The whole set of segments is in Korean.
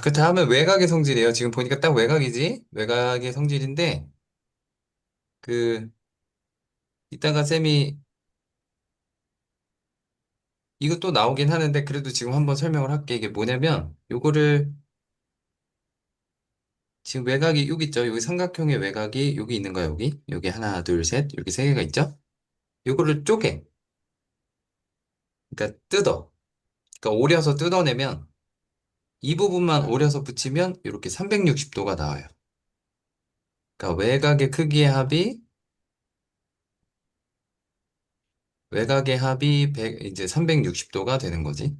그 다음에 외곽의 성질이에요. 지금 보니까 딱 외곽이지? 외곽의 성질인데, 그, 이따가 쌤이 이것도 나오긴 하는데, 그래도 지금 한번 설명을 할게. 이게 뭐냐면, 요거를, 지금 외곽이 여기 있죠? 여기 삼각형의 외곽이 여기 있는 거야, 여기. 여기 하나, 둘, 셋. 이렇게 세 개가 있죠? 요거를 쪼개. 그러니까 뜯어. 그러니까 오려서 뜯어내면, 이 부분만 오려서 붙이면, 이렇게 360도가 나와요. 그러니까 외곽의 크기의 합이, 외곽의 합이 100, 이제 360도가 되는 거지.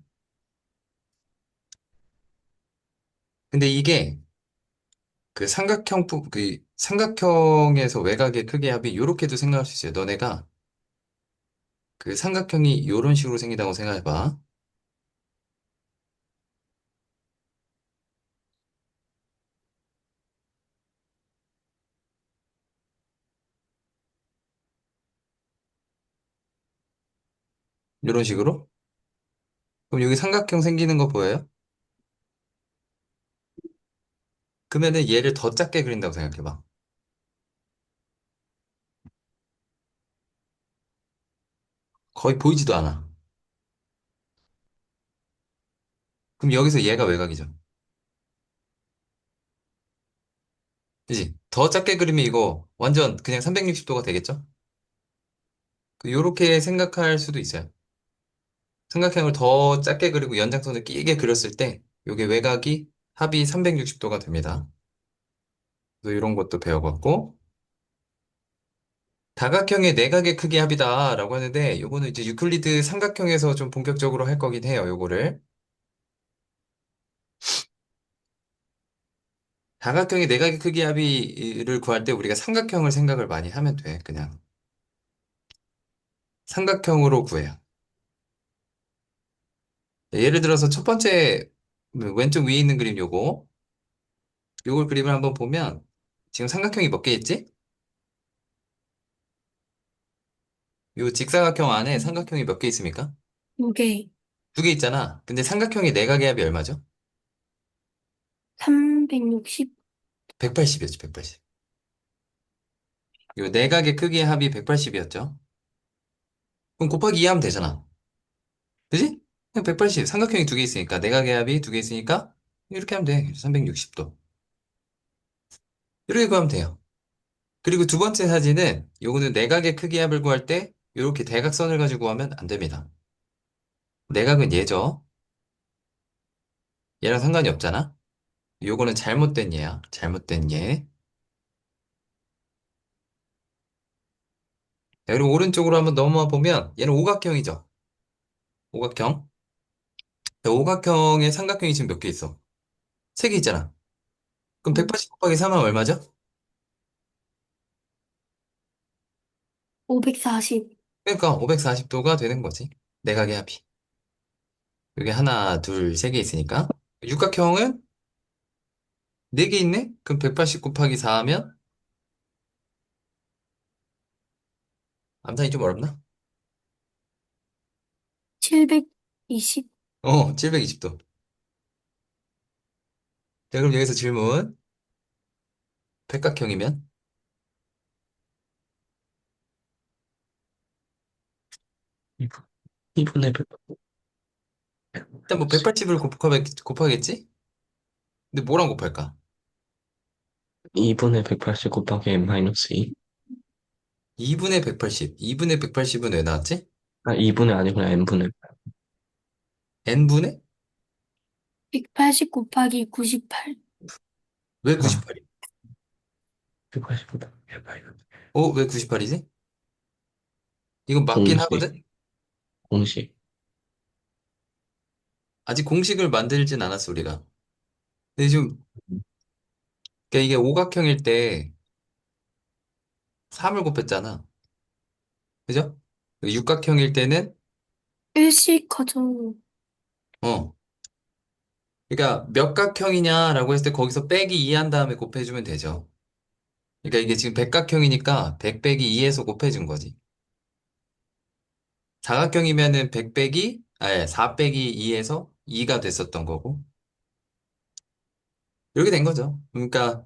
근데 이게 그 삼각형에서 외곽의 크기 합이 요렇게도 생각할 수 있어요. 너네가 그 삼각형이 요런 식으로 생기다고 생각해봐. 요런 식으로. 그럼 여기 삼각형 생기는 거 보여요? 그러면은 얘를 더 작게 그린다고 생각해봐. 거의 보이지도 않아. 그럼 여기서 얘가 외곽이죠. 그지? 더 작게 그리면 이거 완전 그냥 360도가 되겠죠? 요렇게 생각할 수도 있어요. 삼각형을 더 작게 그리고 연장선을 길게 그렸을 때 요게 외곽이 합이 360도가 됩니다. 그래서 이런 것도 배워봤고 다각형의 내각의 크기 합이다라고 하는데 요거는 이제 유클리드 삼각형에서 좀 본격적으로 할 거긴 해요. 요거를 다각형의 내각의 크기 합의를 구할 때 우리가 삼각형을 생각을 많이 하면 돼. 그냥 삼각형으로 구해요. 예를 들어서 첫 번째 왼쪽 위에 있는 그림 요걸 그림을 한번 보면 지금 삼각형이 몇 개 있지? 요 직사각형 안에 삼각형이 몇 개 있습니까? 요게 두 개 있잖아. 근데 삼각형의 내각의 합이 얼마죠? 360, 180이었죠, 180. 요 내각의 크기의 합이 180이었죠. 그럼 곱하기 2 하면 되잖아. 그지? 그냥 180. 삼각형이 두 개 있으니까, 내각의 합이 두 개 있으니까, 이렇게 하면 돼. 360도. 이렇게 구하면 돼요. 그리고 두 번째 사진은, 요거는 내각의 크기 합을 구할 때, 이렇게 대각선을 가지고 하면 안 됩니다. 내각은 얘죠. 얘랑 상관이 없잖아. 요거는 잘못된 얘야. 잘못된 얘. 자, 그리고 오른쪽으로 한번 넘어와 보면, 얘는 오각형이죠. 오각형. 자, 오각형의 삼각형이 지금 몇 개 있어? 세 개 있잖아. 그럼 180 곱하기 3하면 얼마죠? 540, 그러니까 540도가 되는 거지. 내각의 합이. 여기 하나, 둘, 세 개 있으니까. 육각형은 네 개 있네? 그럼 180 곱하기 4 하면 암산이 좀 어렵나? 720, 720도. 자, 그럼 여기서 질문. 백각형이면? 2분의 100, 일단 뭐 180을 곱하겠지? 근데 뭐랑 곱할까? 2분의 180 곱하기 n-2. 2분의 180. 2분의 180은 왜 나왔지? 아, 2분의 아니구나, n분의. n분의? 180 곱하기 98, 왜 아, 98이? 180 곱하기 180. 왜 98이지? 이건 맞긴 공식, 하거든? 공식. 아직 공식을 만들진 않았어, 우리가. 근데 지금, 그러니까 이게 오각형일 때 3을 곱했잖아. 그죠? 육각형일 때는, 일씩 커져. 어, 그러니까 몇 각형이냐라고 했을 때 거기서 빼기 2 한 다음에 곱해주면 되죠. 그러니까 이게 지금 백각형이니까 100 빼기 2에서 곱해준 거지. 사각형이면은 100 빼기, 4 빼기 2에서 2가 됐었던 거고. 이렇게 된 거죠. 그러니까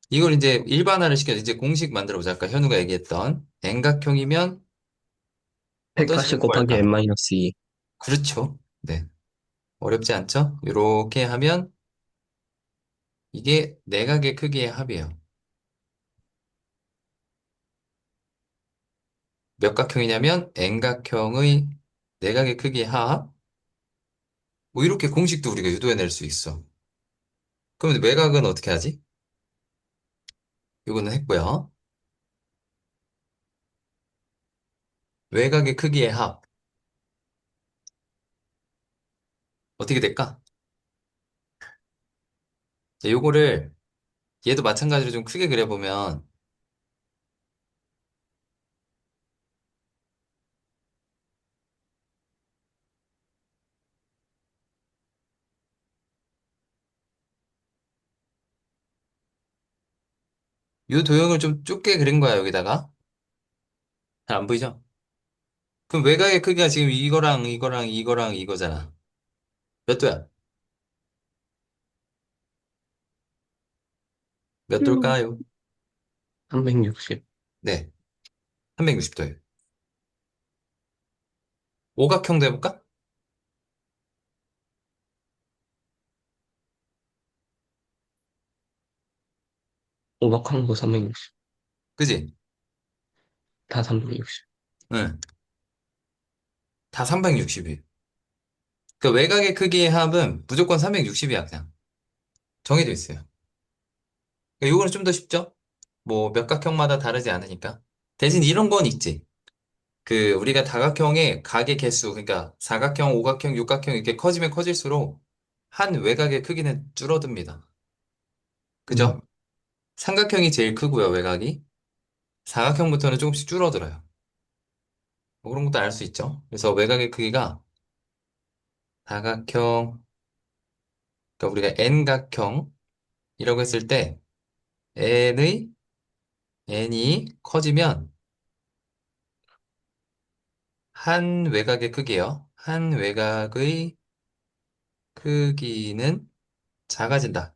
이걸 이제 일반화를 시켜서 이제 공식 만들어 보자. 아까 현우가 얘기했던 N각형이면 어떤 식으로 180 곱하기 구할까? n-2. 그렇죠. 네. 어렵지 않죠? 이렇게 하면 이게 내각의 크기의 합이에요. 몇 각형이냐면 N각형의 내각의 크기의 합. 뭐 이렇게 공식도 우리가 유도해낼 수 있어. 그럼 외곽은 어떻게 하지? 이거는 했고요. 외곽의 크기의 합. 어떻게 될까? 자, 요거를 얘도 마찬가지로 좀 크게 그려보면 요 도형을 좀 좁게 그린 거야, 여기다가. 잘 안 보이죠? 그럼 외곽의 크기가 지금 이거랑 이거랑 이거랑 이거잖아. 몇 도야? 몇 음, 도일까요? 360. 네, 360도예요. 오각형도 해볼까? 오박한 거 360. 그지? 다 360. 응, 다 360이에요. 그 외곽의 크기의 합은 무조건 360이야, 그냥. 정해져 있어요. 그러니까 요거는 좀 더 쉽죠? 뭐 몇 각형마다 다르지 않으니까. 대신 이런 건 있지. 그 우리가 다각형의 각의 개수, 그러니까 사각형, 오각형, 육각형 이렇게 커지면 커질수록 한 외곽의 크기는 줄어듭니다. 그죠? 음. 삼각형이 제일 크고요, 외곽이. 사각형부터는 조금씩 줄어들어요. 뭐 그런 것도 알 수 있죠. 그래서 외곽의 크기가 사각형, 그러니까 우리가 n각형이라고 했을 때 n이 커지면 한 외곽의 크기요. 한 외곽의 크기는 작아진다.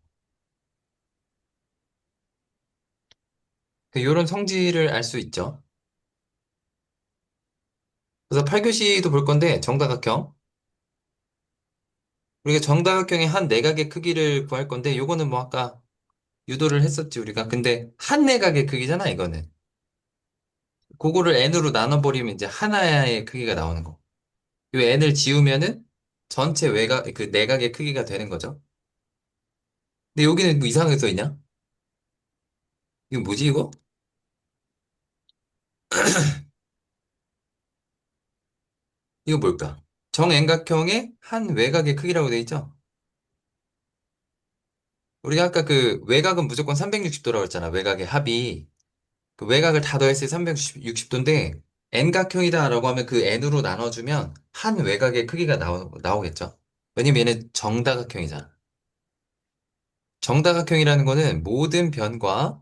이런 성질을 알 수 있죠. 그래서 8교시도 볼 건데 정다각형. 우리가 정다각형의 한 내각의 크기를 구할 건데 요거는 뭐 아까 유도를 했었지 우리가. 근데 한 내각의 크기잖아 이거는. 그거를 n으로 나눠버리면 이제 하나의 크기가 나오는 거. 이 n을 지우면은 전체 외곽 그 내각의 크기가 되는 거죠. 근데 여기는 뭐 이상하게 써 있냐? 이거 뭐지 이거? 이거 뭘까? 정엔각형의 한 외곽의 크기라고 돼 있죠? 우리가 아까 그 외곽은 무조건 360도라고 했잖아. 외곽의 합이. 그 외곽을 다 더했을 때 360도인데 n각형이다라고 하면 그 n으로 나눠주면 한 외곽의 크기가 나오겠죠. 왜냐면 얘는 정다각형이잖아. 정다각형이라는 거는 모든 변과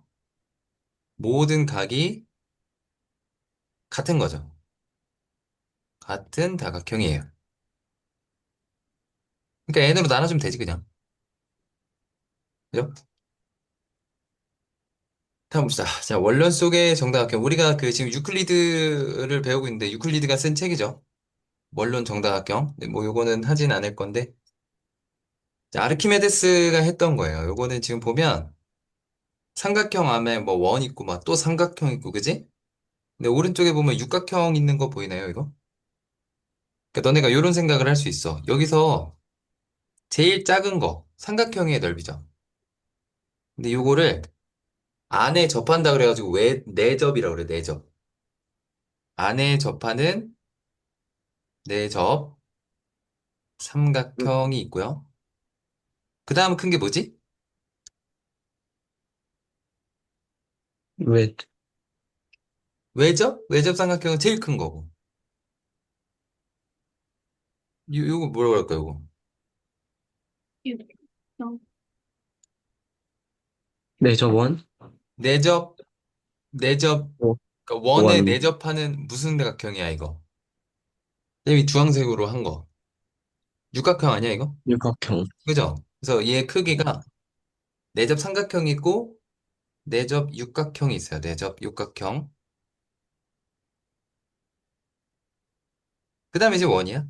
모든 각이 같은 거죠. 같은 다각형이에요. 그러니까 n으로 나눠주면 되지 그냥. 그죠? 다음 봅시다. 자, 원론 속의 정다각형. 우리가 그 지금 유클리드를 배우고 있는데 유클리드가 쓴 책이죠. 원론 정다각형. 네, 뭐 요거는 하진 않을 건데. 자, 아르키메데스가 했던 거예요. 요거는 지금 보면 삼각형 안에 뭐 원 있고 막 또 삼각형 있고 그지? 근데 오른쪽에 보면 육각형 있는 거 보이나요, 이거? 그러니까 너네가 요런 생각을 할 수 있어. 여기서 제일 작은 거 삼각형의 넓이죠. 근데 요거를 안에 접한다 그래가지고 왜 내접이라고 그래, 내접. 안에 접하는 내접 음. 삼각형이 있고요. 그 다음 큰 게 뭐지? 왜, 외접? 외접 삼각형은 제일 큰 거고. 요거 뭐라고 할까요, 요거? 영, 내저원? 내접, 내접, 오, 그러니까 원에 원, 내접하는 무슨 대각형이야, 이거? 이 주황색으로 한 거. 육각형 아니야, 이거? 육각형. 그죠? 그래서 얘 크기가 내접 삼각형이 있고 내접 육각형이 있어요. 내접 육각형. 그 다음에 이제 원이야.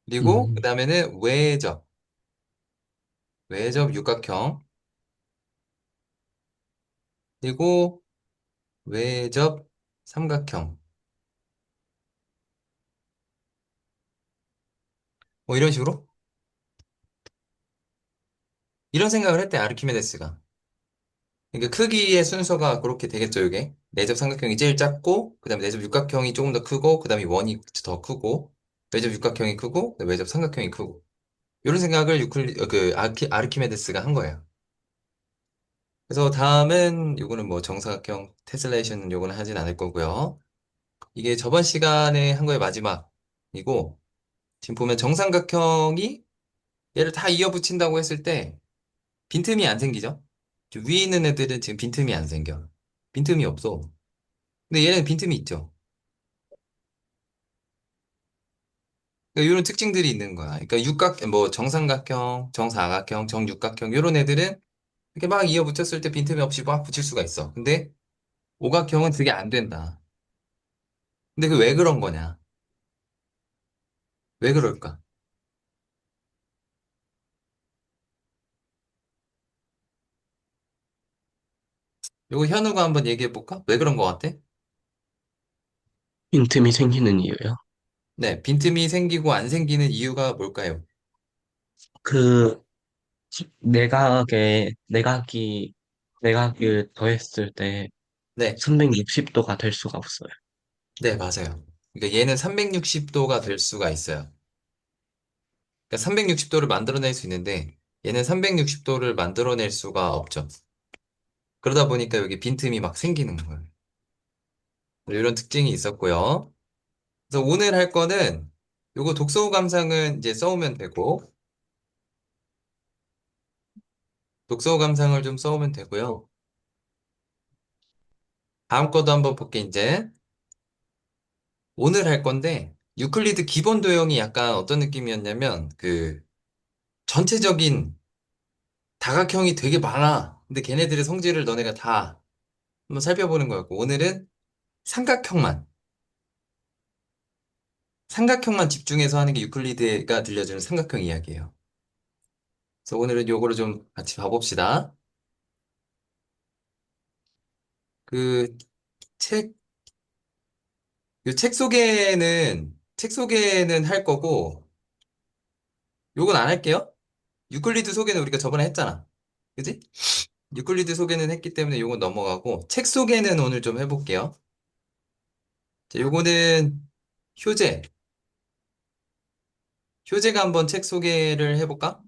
그리고 그 음, 다음에는 외접 육각형. 그리고 외접 삼각형. 뭐 이런 식으로? 이런 생각을 했대, 아르키메데스가. 그러니까 크기의 순서가 그렇게 되겠죠, 이게. 내접 삼각형이 제일 작고, 그 다음에 내접 육각형이 조금 더 크고, 그 다음에 원이 더 크고, 외접 육각형이 크고, 그다음에 외접 삼각형이 크고. 이런 생각을 아르키메데스가 한 거예요. 그래서 다음은 요거는 뭐 정사각형 테슬레이션 요거는 하진 않을 거고요. 이게 저번 시간에 한 거의 마지막이고, 지금 보면 정삼각형이 얘를 다 이어붙인다고 했을 때 빈틈이 안 생기죠? 위에 있는 애들은 지금 빈틈이 안 생겨. 빈틈이 없어. 근데 얘는 빈틈이 있죠. 그러니까 이런 특징들이 있는 거야. 그러니까 뭐 정삼각형, 정사각형, 정육각형 이런 애들은 이렇게 막 이어붙였을 때 빈틈이 없이 막 붙일 수가 있어. 근데 오각형은 그게 안 된다. 근데 그 왜 그런 거냐? 왜 그럴까? 요거 현우가 한번 얘기해 볼까? 왜 그런 거 같아? 빈틈이 생기는 이유요. 네, 빈틈이 생기고 안 생기는 이유가 뭘까요? 그 내각을 더했을 때 네, 360도가 될 수가 없어요. 네, 맞아요. 그러니까 얘는 360도가 될 수가 있어요. 그러니까 360도를 만들어낼 수 있는데 얘는 360도를 만들어낼 수가 없죠. 그러다 보니까 여기 빈틈이 막 생기는 거예요. 이런 특징이 있었고요. 그래서 오늘 할 거는 요거 독서후 감상은 이제 써오면 되고 독서후 감상을 좀 써오면 되고요. 다음 거도 한번 볼게 이제. 오늘 할 건데 유클리드 기본 도형이 약간 어떤 느낌이었냐면 그 전체적인 다각형이 되게 많아. 근데 걔네들의 성질을 너네가 다 한번 살펴보는 거였고 오늘은 삼각형만 삼각형만 집중해서 하는 게 유클리드가 들려주는 삼각형 이야기예요. 그래서 오늘은 요거를 좀 같이 봐봅시다. 그 책, 요 책 소개는 할 거고 요건 안 할게요. 유클리드 소개는 우리가 저번에 했잖아. 그지? 유클리드 소개는 했기 때문에 요건 넘어가고 책 소개는 오늘 좀 해볼게요. 자, 요거는 효제. 효제가 한번 책 소개를 해볼까?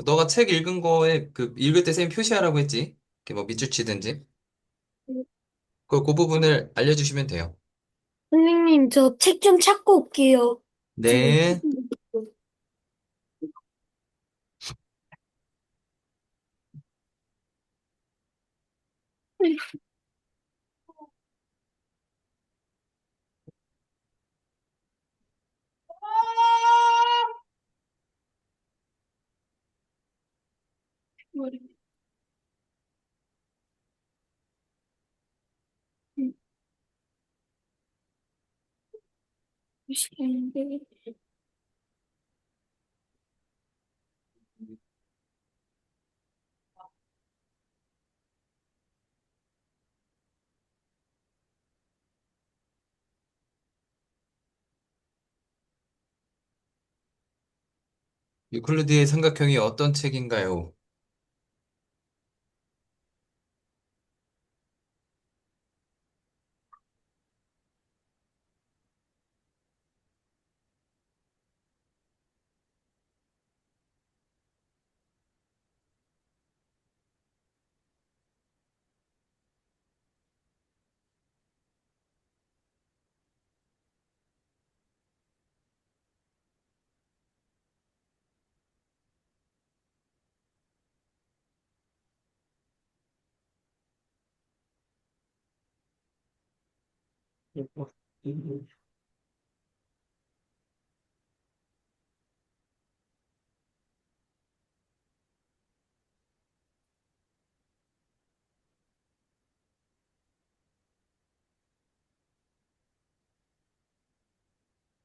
너가 책 읽은 거에 그 읽을 때 쌤 표시하라고 했지. 이렇게 뭐 밑줄 치든지. 그 부분을 알려주시면 돼요. 선생님, 저 책 좀 찾고 올게요. 지금. 네. 유클리드의 삼각형이 어떤 책인가요?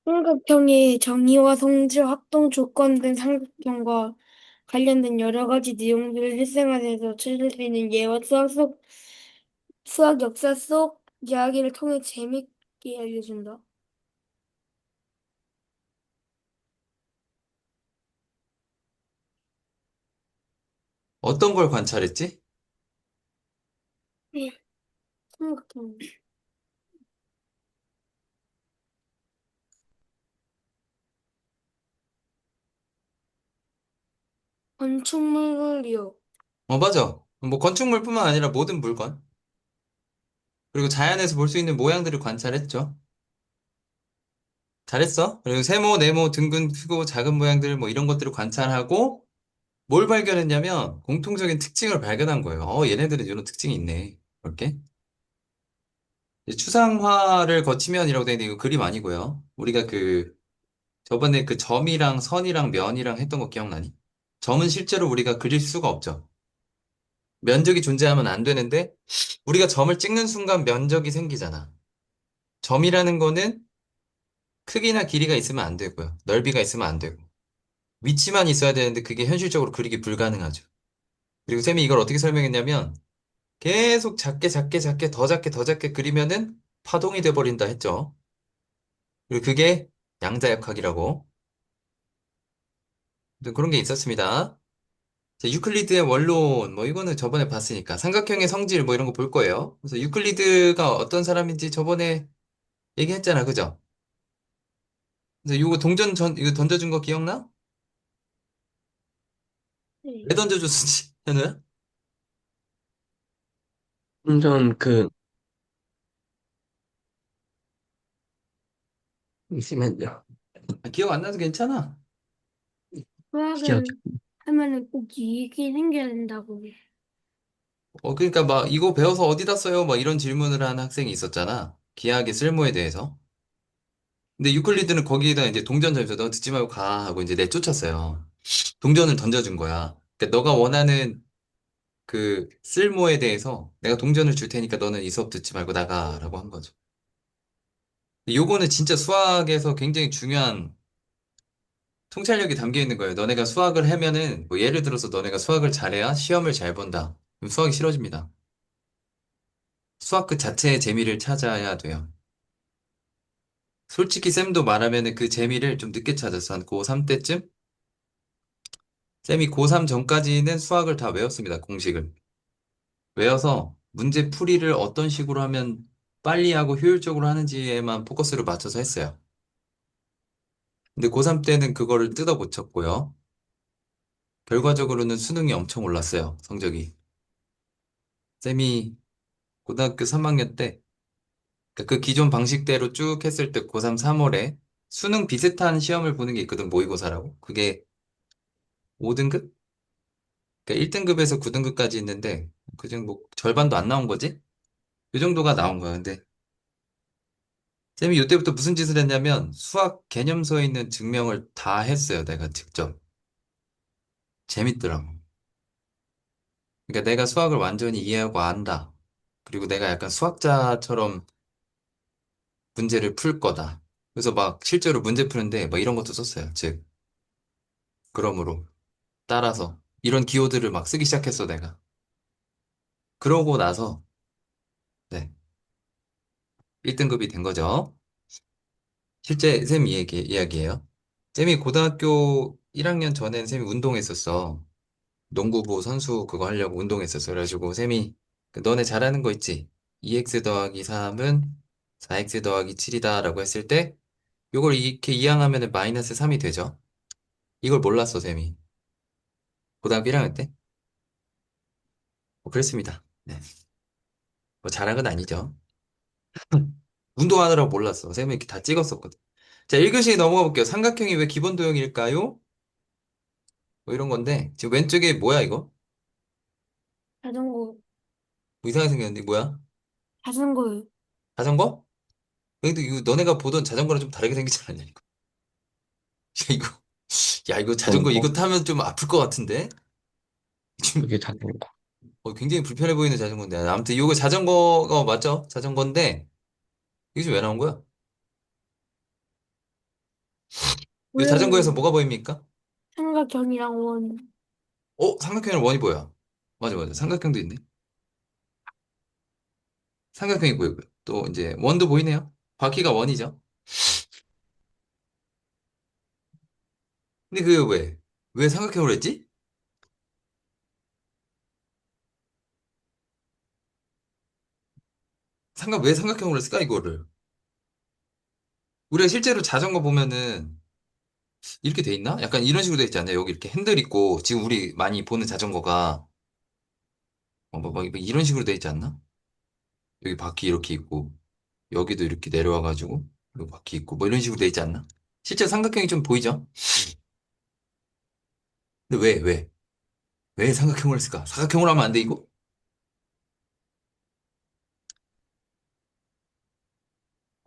삼각형의 정의와 성질, 확동 조건 등 삼각형과 관련된 여러 가지 내용들을 실생활에서 찾을 수 있는 예와 수학 역사 속 이야기를 통해 재밌게 알려준다. 어떤 걸 관찰했지? 네, 삼각형. 건축물이요. 맞아. 뭐 건축물뿐만 아니라 모든 물건. 그리고 자연에서 볼 수 있는 모양들을 관찰했죠. 잘했어. 그리고 세모, 네모, 둥근, 크고 작은 모양들 뭐 이런 것들을 관찰하고 뭘 발견했냐면 공통적인 특징을 발견한 거예요. 얘네들은 이런 특징이 있네. 이렇게. 이제 추상화를 거치면이라고 되어 있는데 이거 그림 아니고요. 우리가 저번에 그 점이랑 선이랑 면이랑 했던 거 기억나니? 점은 실제로 우리가 그릴 수가 없죠. 면적이 존재하면 안 되는데 우리가 점을 찍는 순간 면적이 생기잖아. 점이라는 거는 크기나 길이가 있으면 안 되고요. 넓이가 있으면 안 되고. 위치만 있어야 되는데 그게 현실적으로 그리기 불가능하죠. 그리고 쌤이 이걸 어떻게 설명했냐면 계속 작게 작게 작게 더 작게 더 작게 그리면은 파동이 돼버린다 했죠. 그리고 그게 양자역학이라고 그런 게 있었습니다. 자, 유클리드의 원론 뭐 이거는 저번에 봤으니까 삼각형의 성질 뭐 이런 거 볼 거예요. 그래서 유클리드가 어떤 사람인지 저번에 얘기했잖아, 그죠? 그래서 이거 동전 이거 던져준 거 기억나? 네. 왜 던져줬었지, 현우야? 완전 잠시만요. 기억 안 나도 괜찮아. 기억이. 수학은 하면은 꼭 이익이 생겨야 된다고. 그러니까 막 이거 배워서 어디다 써요? 막 이런 질문을 하는 학생이 있었잖아. 기하학의 쓸모에 대해서. 근데 유클리드는 거기에다 이제 동전 던져서 너 듣지 말고 가 하고 이제 내쫓았어요. 동전을 던져준 거야. 그러니까 너가 원하는 그 쓸모에 대해서 내가 동전을 줄 테니까 너는 이 수업 듣지 말고 나가라고 한 거죠. 요거는 진짜 수학에서 굉장히 중요한 통찰력이 담겨 있는 거예요. 너네가 수학을 하면은 뭐 예를 들어서 너네가 수학을 잘해야 시험을 잘 본다. 그럼 수학이 싫어집니다. 수학 그 자체의 재미를 찾아야 돼요. 솔직히 쌤도 말하면은 그 재미를 좀 늦게 찾았어. 한 고3 때쯤? 쌤이 고3 전까지는 수학을 다 외웠습니다. 공식을. 외워서 문제 풀이를 어떤 식으로 하면 빨리 하고 효율적으로 하는지에만 포커스를 맞춰서 했어요. 근데 고3 때는 그거를 뜯어 고쳤고요. 결과적으로는 수능이 엄청 올랐어요. 성적이. 쌤이 고등학교 3학년 때 그 기존 방식대로 쭉 했을 때 고3 3월에 수능 비슷한 시험을 보는 게 있거든. 모의고사라고. 그게 5등급? 그러니까 1등급에서 9등급까지 있는데 그중 뭐 절반도 안 나온 거지? 이 정도가 나온 거야. 근데 쌤이 이때부터 무슨 짓을 했냐면 수학 개념서에 있는 증명을 다 했어요. 내가 직접. 재밌더라고. 그러니까 내가 수학을 완전히 이해하고 안다. 그리고 내가 약간 수학자처럼 문제를 풀 거다. 그래서 막 실제로 문제 푸는데 막 이런 것도 썼어요. 즉, 그러므로 따라서 이런 기호들을 막 쓰기 시작했어, 내가. 그러고 나서 네, 1등급이 된 거죠. 실제 쌤 이야기예요. 쌤이 고등학교 1학년 전엔 쌤이 운동했었어. 농구부 선수 그거 하려고 운동했었어. 그래가지고 쌤이 너네 잘하는 거 있지? 2x 더하기 3은 4x 더하기 7이다 라고 했을 때 이걸 이렇게 이항하면 마이너스 3이 되죠. 이걸 몰랐어, 쌤이. 고등학교 1학년 때. 그랬습니다. 네. 뭐 잘한 건 아니죠. 운동하느라고 몰랐어. 쌤이 이렇게 다 찍었었거든. 자, 1교시 넘어가 볼게요. 삼각형이 왜 기본 도형일까요? 뭐 이런 건데 지금 왼쪽에 뭐야 이거? 자전거, 뭐 이상하게 생겼는데 뭐야? 자전거요. 자전거? 근데 이거 너네가 보던 자전거랑 좀 다르게 생기지 않냐 이거? 야 이거 야 이거 자전거 거. 이거 타면 좀 아플 것 같은데? 지금 그게 자전거. 굉장히 불편해 보이는 자전거인데 아무튼 이거 자전거가 맞죠? 자전거인데 이게 지금 왜 나온 거야? 이 자전거에서 왜 뭐가 보입니까? 삼각형이랑 원. 삼각형이랑 원이 보여. 맞아, 맞아. 삼각형도 있네. 삼각형이 보이고요. 또 이제 원도 보이네요. 바퀴가 원이죠. 근데 그 왜 삼각형으로 했지? 왜 삼각형으로 했을까, 이거를? 우리가 실제로 자전거 보면은 이렇게 돼 있나? 약간 이런 식으로 돼 있지 않나요? 여기 이렇게 핸들 있고, 지금 우리 많이 보는 자전거가 뭐 이런 식으로 돼 있지 않나? 여기 바퀴 이렇게 있고, 여기도 이렇게 내려와가지고, 여기 바퀴 있고, 뭐 이런 식으로 돼 있지 않나? 실제 삼각형이 좀 보이죠? 근데 왜 삼각형으로 했을까? 사각형으로 하면 안 돼, 이거?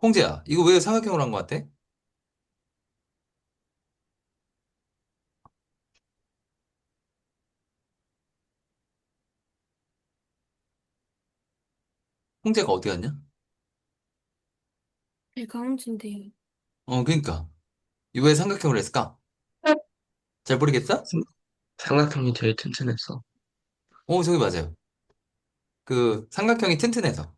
홍재야, 이거 왜 삼각형으로 한 것 같아? 홍재가 어디 갔냐? 제가 혼자인데요. 그니까. 이거 왜 삼각형으로 했을까? 잘 모르겠어? 삼- 삼각형이 제일 튼튼했어. 저기 맞아요. 그 삼각형이 튼튼해서.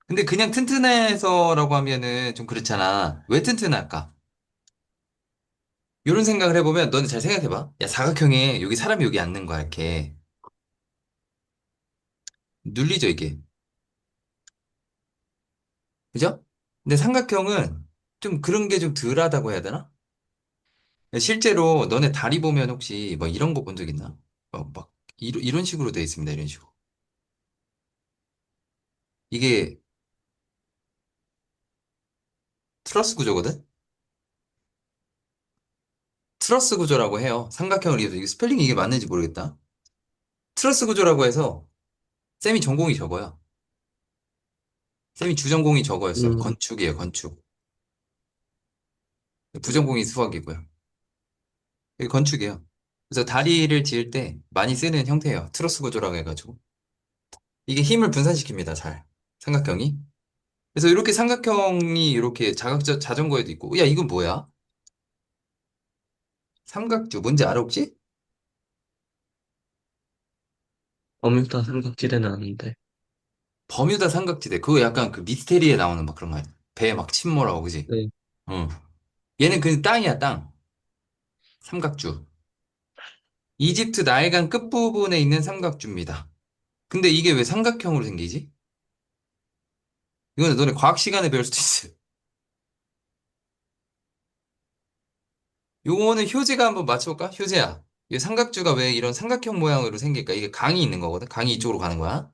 근데 그냥 튼튼해서라고 하면은 좀 그렇잖아. 왜 튼튼할까? 이런 생각을 해보면 너는 잘 생각해봐. 야, 사각형에 여기 사람이 여기 앉는 거야, 이렇게. 눌리죠, 이게. 그죠? 근데 삼각형은 좀 그런 게 좀 덜하다고 해야 되나? 실제로 너네 다리 보면 혹시 뭐 이런 거 본 적 있나? 이런 식으로 돼 있습니다, 이런 식으로. 이게 트러스 구조거든? 트러스 구조라고 해요. 삼각형을 이어서. 이게 스펠링이 이게 맞는지 모르겠다. 트러스 구조라고 해서 쌤이 전공이 적어요. 쌤이 주전공이 적어였어요. 음, 건축이에요, 건축. 부전공이 수학이고요. 이게 건축이에요. 그래서 다리를 지을 때 많이 쓰는 형태예요. 트러스 구조라고 해가지고. 이게 힘을 분산시킵니다, 잘. 삼각형이. 그래서 이렇게 삼각형이 이렇게 자전거에도 있고. 야, 이건 뭐야? 삼각주. 뭔지 알아, 혹시? 버뮤다 삼각지대는 아는데. 버뮤다 삼각지대. 그거 약간 그 미스테리에 나오는 막 그런 거 아니야? 배 막 침몰하고, 그지? 네. 응. 얘는 그 땅이야, 땅. 삼각주. 이집트 나일강 끝부분에 있는 삼각주입니다. 근데 이게 왜 삼각형으로 생기지? 이거는 너네 과학 시간에 배울 수도 있어요. 요거는 효제가 한번 맞춰볼까? 효제야. 이 삼각주가 왜 이런 삼각형 모양으로 생길까? 이게 강이 있는 거거든? 강이 이쪽으로 가는 거야?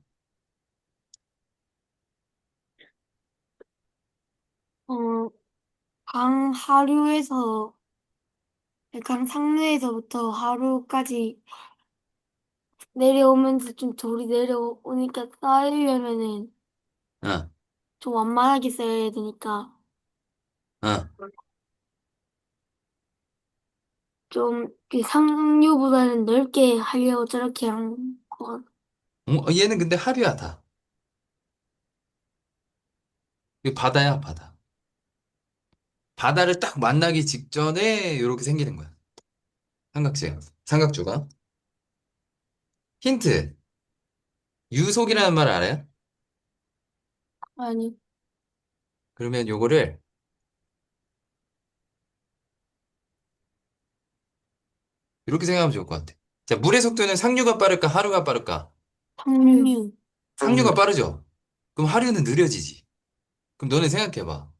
어, 강 하류에서, 강 상류에서부터 하류까지 내려오면서 좀 돌이 내려오니까 쌓이려면은 응, 좀 완만하게 쌓여야 되니까 응. 좀 그 상류보다는 넓게 하려고 저렇게 한 거. 얘는 근데 하류야, 다. 이거 바다야, 바다. 바다를 딱 만나기 직전에 이렇게 생기는 거야. 삼각주가. 힌트. 유속이라는 말 알아요? 아니, 그러면 요거를 이렇게 생각하면 좋을 것 같아. 자, 물의 속도는 상류가 빠를까, 하류가 빠를까? 상류. 상류가 빠르죠? 그럼 하류는 느려지지. 그럼 너네 생각해봐.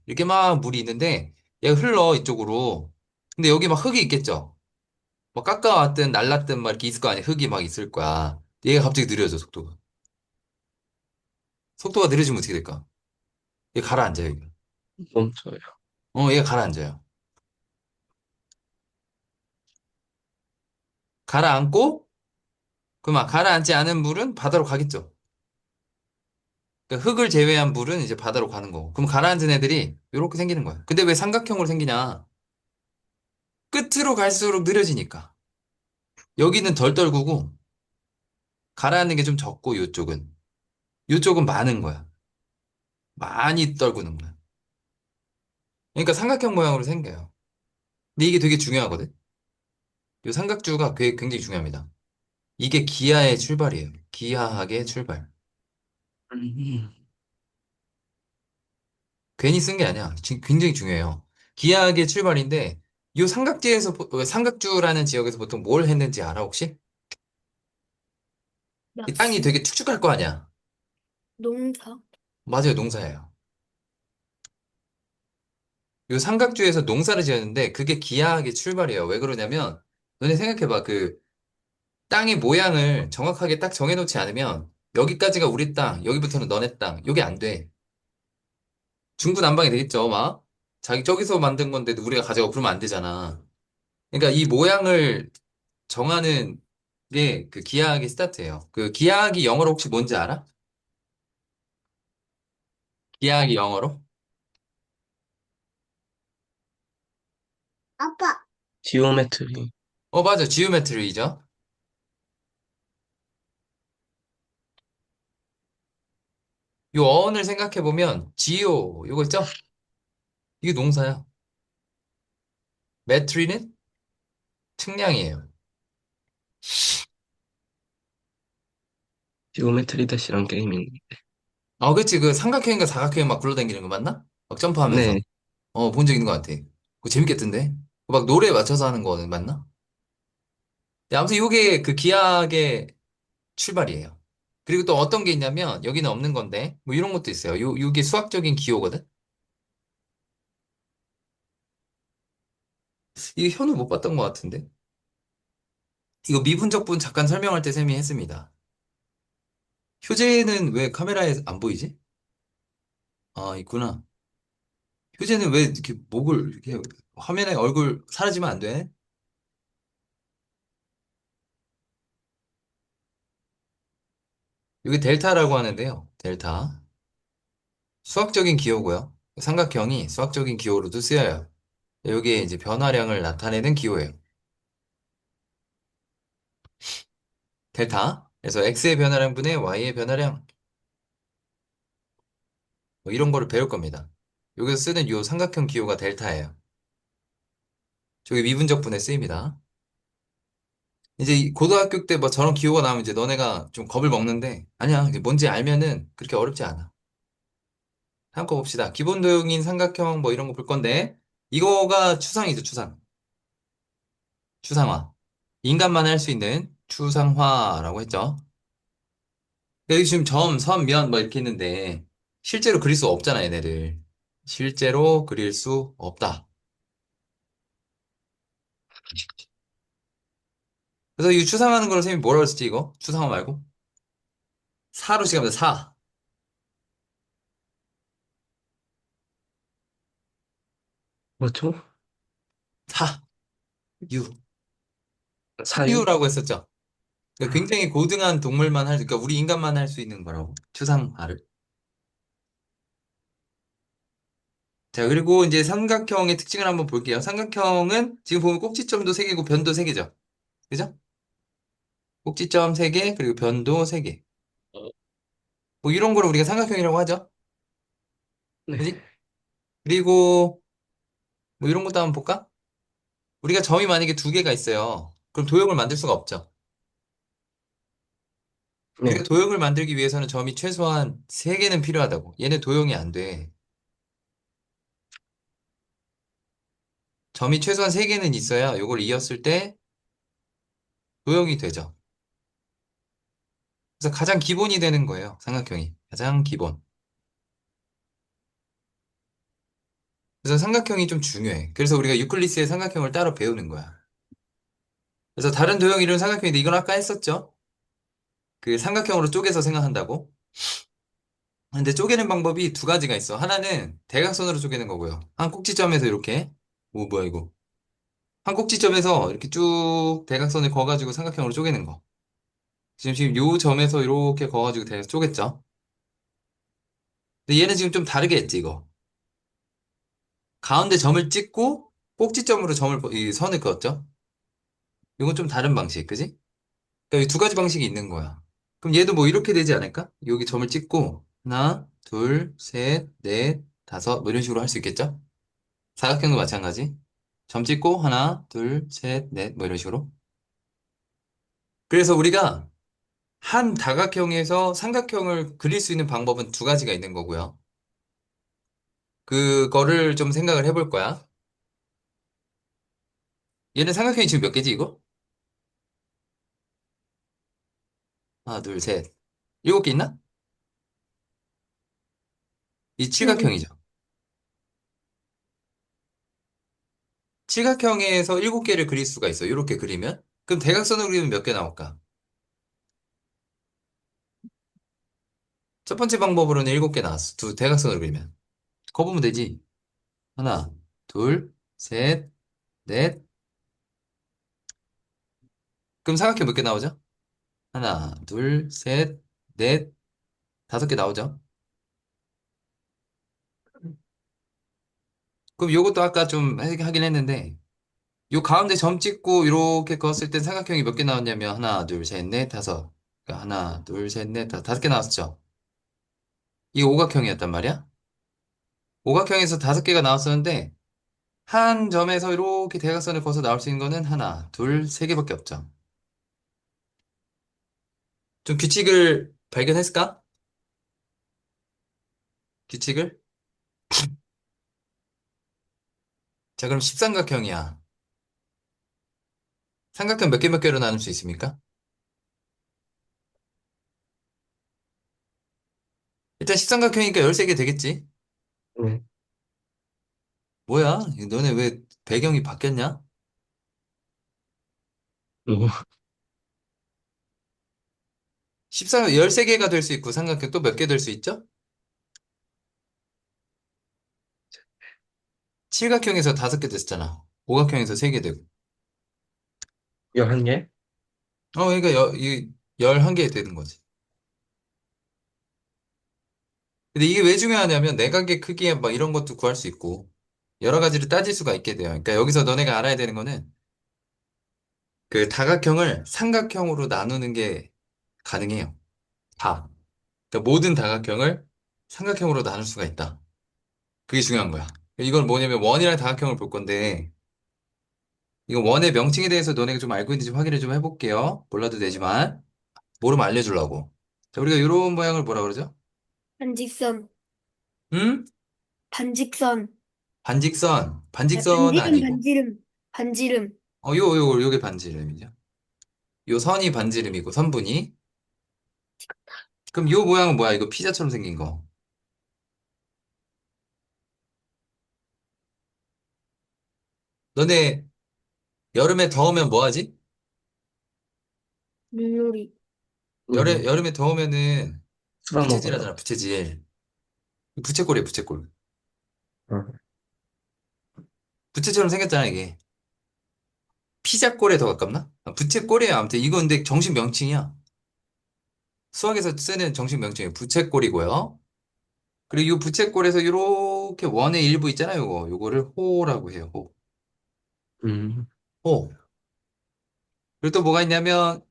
이렇게 막 물이 있는데, 얘가 흘러, 이쪽으로. 근데 여기 막 흙이 있겠죠? 뭐 깎아왔든 날랐든 막 이렇게 있을 거 아니야. 흙이 막 있을 거야. 얘가 갑자기 느려져, 속도가. 속도가 느려지면 어떻게 될까? 얘 가라앉아요, 얘가. 멈춰요. 얘가 가라앉아요. 가라앉고, 가라앉지 않은 물은 바다로 가겠죠? 그러니까 흙을 제외한 물은 이제 바다로 가는 거고. 그럼 가라앉은 애들이 이렇게 생기는 거야. 근데 왜 삼각형으로 생기냐? 끝으로 갈수록 느려지니까. 여기는 덜 떨구고, 가라앉는 게 좀 적고, 요쪽은 많은 거야. 많이 떨구는 거야. 그러니까 삼각형 모양으로 생겨요. 근데 이게 되게 중요하거든. 이 삼각주가 굉장히 중요합니다. 이게 기하의 출발이에요. 기하학의 출발. 음, 괜히 쓴 게 아니야. 굉장히 중요해요. 기하학의 출발인데 이 삼각지에서 삼각주라는 지역에서 보통 뭘 했는지 알아 혹시? 이 땅이 낚시, 되게 축축할 거 아니야. 농사, 맞아요, 농사예요. 이 삼각주에서 농사를 지었는데 그게 기하학의 출발이에요. 왜 그러냐면 너네 생각해봐. 그 땅의 모양을 정확하게 딱 정해놓지 않으면 여기까지가 우리 땅, 여기부터는 너네 땅, 이게 안 돼. 중구난방이 되겠죠, 막. 자기 저기서 만든 건데도 우리가 가져가 그러면 안 되잖아. 그러니까 이 모양을 정하는 게 그 기하학의 스타트예요. 그 기하학이 영어로 혹시 뭔지 알아? 기하학이 영어로? 아빠, 지오메트리. 맞아. 지오메트리죠. 요 어원을 생각해보면 지오 요거 있죠? 이게 농사야. 메트리는 측량이에요. 지오메트리 대시란 게임이 있는데. 그치. 그 삼각형인가 사각형 막 굴러다니는 거 맞나? 막 점프하면서. 네, 본 적 있는 것 같아. 그거 재밌겠던데? 막 노래에 맞춰서 하는 거는 맞나? 네, 아무튼 요게 그 기하학의 출발이에요. 그리고 또 어떤 게 있냐면, 여기는 없는 건데, 뭐 이런 것도 있어요. 요게 수학적인 기호거든? 이게 현우 못 봤던 것 같은데? 이거 미분적분 잠깐 설명할 때 쌤이 했습니다. 효제는 왜 카메라에 안 보이지? 아, 있구나. 효제는 왜 이렇게 목을, 이렇게 화면에 얼굴 사라지면 안 돼? 이게 델타라고 하는데요. 델타. 수학적인 기호고요. 삼각형이 수학적인 기호로도 쓰여요. 여기에 이제 변화량을 나타내는 기호예요. 델타. 그래서 x의 변화량 분의 y의 변화량. 뭐 이런 거를 배울 겁니다. 여기서 쓰는 이 삼각형 기호가 델타예요. 저게 미분적분에 쓰입니다. 이제 이 고등학교 때 뭐 저런 기호가 나오면 이제 너네가 좀 겁을 먹는데 아니야. 이제 뭔지 알면은 그렇게 어렵지 않아. 다음 거 봅시다. 기본 도형인 삼각형 뭐 이런 거 볼 건데 이거가 추상이죠, 추상. 추상화. 인간만 할 수 있는 추상화라고 했죠. 여기 지금 점, 선, 면 뭐 이렇게 있는데 실제로 그릴 수 없잖아, 얘네를. 실제로 그릴 수 없다. 그래서 이 추상하는 걸 선생님이 뭐라고 했지, 이거? 추상화 말고? 사로 시작합니다, 사. 뭐죠? 사. 유. 사유? 사유라고 했었죠. 그러니까 아, 굉장히 고등한 동물만 그러니까 우리 인간만 할 수 있는 거라고. 추상화를. 자, 그리고 이제 삼각형의 특징을 한번 볼게요. 삼각형은 지금 보면 꼭지점도 3개고 변도 3개죠. 그죠? 꼭지점 3개, 그리고 변도 3개. 뭐 이런 거를 우리가 삼각형이라고 하죠. 네, 그지? 그리고 뭐 이런 것도 한번 볼까? 우리가 점이 만약에 2개가 있어요. 그럼 도형을 만들 수가 없죠. 우리가 네. 도형을 만들기 위해서는 점이 최소한 3개는 필요하다고. 얘는 도형이 안 돼. 점이 최소한 3개는 있어야 이걸 이었을 때 도형이 되죠. 그래서 가장 기본이 되는 거예요. 삼각형이. 가장 기본. 그래서 삼각형이 좀 중요해. 그래서 우리가 유클리스의 삼각형을 따로 배우는 거야. 그래서 다른 도형 이론 삼각형인데 이건 아까 했었죠? 그 삼각형으로 쪼개서 생각한다고. 근데 쪼개는 방법이 2가지가 있어. 하나는 대각선으로 쪼개는 거고요. 한 꼭지점에서 이렇게. 뭐야 이거. 한 꼭지점에서 이렇게 쭉 대각선을 그어가지고 삼각형으로 쪼개는 거. 지금 요 점에서 이렇게 그어가지고 쪼갰죠? 근데 얘는 지금 좀 다르게 했지, 이거. 가운데 점을 찍고 꼭지점으로 이 선을 그었죠? 이건 좀 다른 방식, 그지? 그러니까 이 2가지 방식이 있는 거야. 그럼 얘도 뭐 이렇게 되지 않을까? 여기 점을 찍고 하나, 둘, 셋, 넷, 다섯 뭐 이런 식으로 할 수 있겠죠? 사각형도 마찬가지. 점 찍고 하나, 둘, 셋, 넷, 뭐 이런 식으로. 그래서 우리가 한 다각형에서 삼각형을 그릴 수 있는 방법은 두 가지가 있는 거고요. 그거를 좀 생각을 해볼 거야. 얘는 삼각형이 지금 몇 개지, 이거? 하나, 둘, 셋. 일곱 개 있나? 이 응. 칠각형이죠. 칠각형에서 일곱 개를 그릴 수가 있어. 이렇게 그리면. 그럼 대각선을 그리면 몇 개 나올까? 첫 번째 방법으로는 일곱 개 나왔어. 두 대각선을 그리면. 거 보면 되지. 하나, 둘, 셋, 넷. 그럼 삼각형 몇 개 나오죠? 하나, 둘, 셋, 넷, 다섯 개 나오죠? 그럼 요것도 아까 좀 하긴 했는데, 요 가운데 점 찍고 이렇게 그었을 땐 삼각형이 몇 개 나왔냐면, 하나, 둘, 셋, 넷, 다섯. 그러니까 하나, 둘, 셋, 넷, 다섯 개 나왔죠? 이게 오각형이었단 말이야? 오각형에서 다섯 개가 나왔었는데, 한 점에서 이렇게 대각선을 그어서 나올 수 있는 거는 하나, 둘, 세 개밖에 없죠. 좀 규칙을 발견했을까? 규칙을? 자, 그럼 십삼각형이야. 삼각형 몇 개로 나눌 수 있습니까? 일단 십삼각형이니까 13개 되겠지? 네. 뭐야? 너네 왜 배경이 바뀌었냐? 오, 14, 13개가 될 수 있고 삼각형 또 몇 개 될 수 있죠? 칠각형에서 5개 됐잖아. 오각형에서 3개 되고. 11개? 그러니까 11개 되는 거지. 근데 이게 왜 중요하냐면 내각의 크기에 막 이런 것도 구할 수 있고 여러 가지를 따질 수가 있게 돼요. 그러니까 여기서 너네가 알아야 되는 거는 그 다각형을 삼각형으로 나누는 게 가능해요. 다. 그러니까 모든 다각형을 삼각형으로 나눌 수가 있다. 그게 중요한 거야. 이건 뭐냐면 원이랑 다각형을 볼 건데 이거 원의 명칭에 대해서 너네가 좀 알고 있는지 좀 확인을 좀 해볼게요. 몰라도 되지만 모르면 알려주려고. 자, 우리가 이런 모양을 뭐라 그러죠? 반직선, 음? 반직선, 반직선. 반직선은 반지름, 아니고. 반지름, 반지름. 요게 반지름이죠. 요 선이 반지름이고 선분이. 그럼 요 모양은 뭐야? 이거 피자처럼 생긴 거. 너네 여름에 더우면 뭐 하지? 물놀이, 여름에 더우면은 술 부채질 먹어요. 하잖아, 부채질. 부채꼴이에요, 부채꼴. 어. 부채처럼 생겼잖아, 이게. 피자꼴에 더 가깝나? 부채꼴이에요. 아무튼 이거 근데 정식 명칭이야. 수학에서 쓰는 정식 명칭이 부채꼴이고요. 그리고 이 부채꼴에서 이렇게 원의 일부 있잖아요. 요거를 호라고 해요. 호. 음, 호. 그리고 또 뭐가 있냐면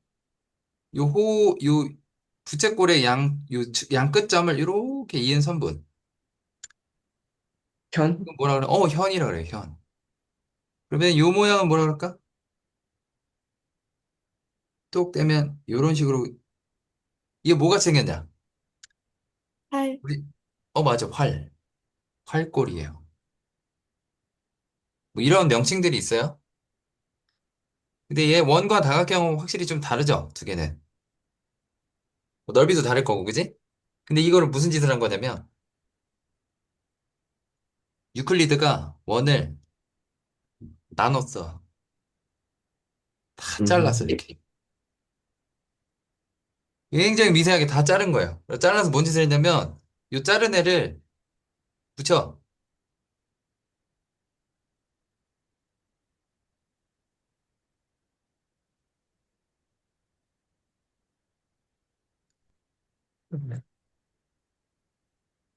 요 부채꼴의 양 끝점을 이렇게 이은 선분. 현? 이거 뭐라 그래? 현이라 그래, 현. 그러면 요 모양은 뭐라 그럴까? 똑 떼면 요런 식으로 이게 뭐가 생겼냐? 팔, 우리 맞아. 활꼴이에요. 뭐 이런 명칭들이 있어요. 근데 얘 원과 다각형은 확실히 좀 다르죠? 두 개는. 뭐 넓이도 다를 거고, 그지? 근데 이거를 무슨 짓을 한 거냐면 유클리드가 원을 나눴어. 다 잘랐어, 음, 이렇게. 굉장히 미세하게 다 자른 거예요. 잘라서 뭔 짓을 했냐면 요 자른 애를 붙여.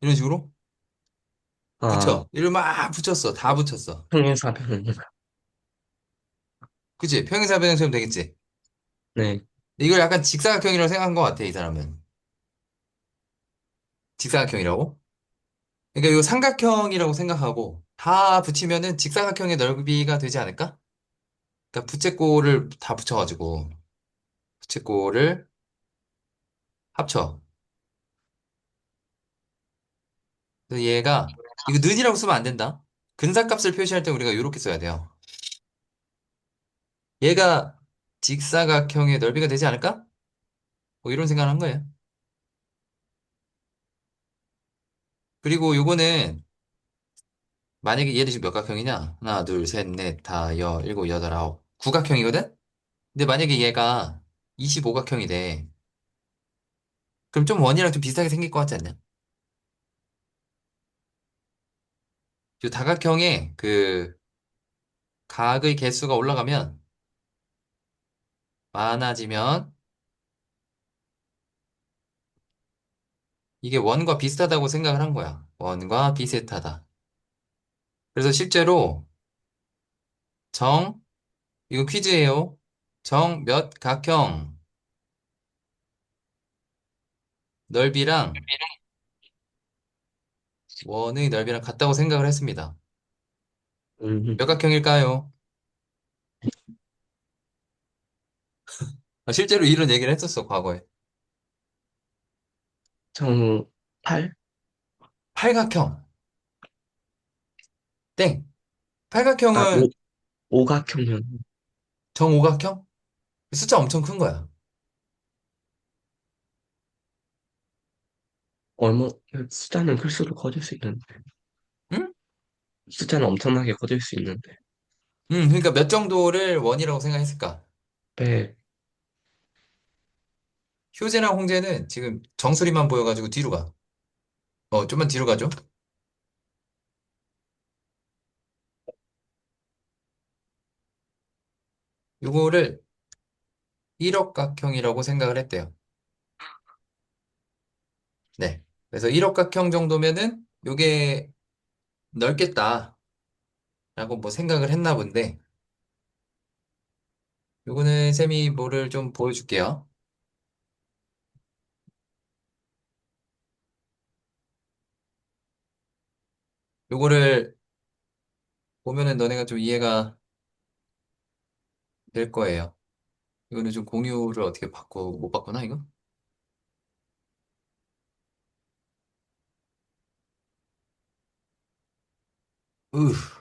이런 식으로 아, 붙여. 이를 막 붙였어. 다 붙였어. 평행사변. 그치? 평행사변형처럼 되겠지? 네. 이걸 약간 직사각형이라고 생각한 것 같아, 이 사람은. 직사각형이라고? 그러니까 이거 삼각형이라고 생각하고 다 붙이면은 직사각형의 넓이가 되지 않을까? 그러니까 부채꼴을 다 붙여가지고 부채꼴을 합쳐. 그래서 얘가 이거 는이라고 쓰면 안 된다. 근사값을 표시할 때 우리가 이렇게 써야 돼요. 얘가 직사각형의 넓이가 되지 않을까? 뭐 이런 생각을 한 거예요. 그리고 요거는 만약에 얘를 지금 몇 각형이냐? 하나, 둘, 셋, 넷, 다, 일곱, 여덟, 아홉. 구각형이거든? 근데 만약에 얘가 25각형이 돼. 그럼 좀 원이랑 좀 비슷하게 생길 것 같지 않냐? 요 다각형의 그 각의 개수가 올라가면 많아지면 이게 원과 비슷하다고 생각을 한 거야. 원과 비슷하다. 그래서 실제로 정, 이거 퀴즈예요. 정 몇 각형 넓이랑 원의 넓이랑 같다고 생각을 했습니다. 음, 몇 각형일까요? 실제로 이런 얘기를 했었어, 과거에. 정 8? 팔각형. 땡. 아, 팔각형은 오각형면 정오각형? 숫자 엄청 큰 거야. 얼마, 숫자는 클수록 커질 수 있는데. 응? 숫자는 엄청나게 커질 수 있는데. 그러니까 몇 정도를 원이라고 생각했을까? 100, 효재랑 홍재는 지금 정수리만 보여가지고 뒤로 가. 좀만 뒤로 가죠. 요거를 일억각형이라고 생각을 했대요. 네. 그래서 일억각형 정도면은 요게 넓겠다라고 뭐 생각을 했나 본데, 요거는 쌤이 뭐를 좀 보여줄게요. 요거를 보면은 너네가 좀 이해가 될 거예요. 이거는 좀 공유를 어떻게 못 바꾸나, 이거? 으,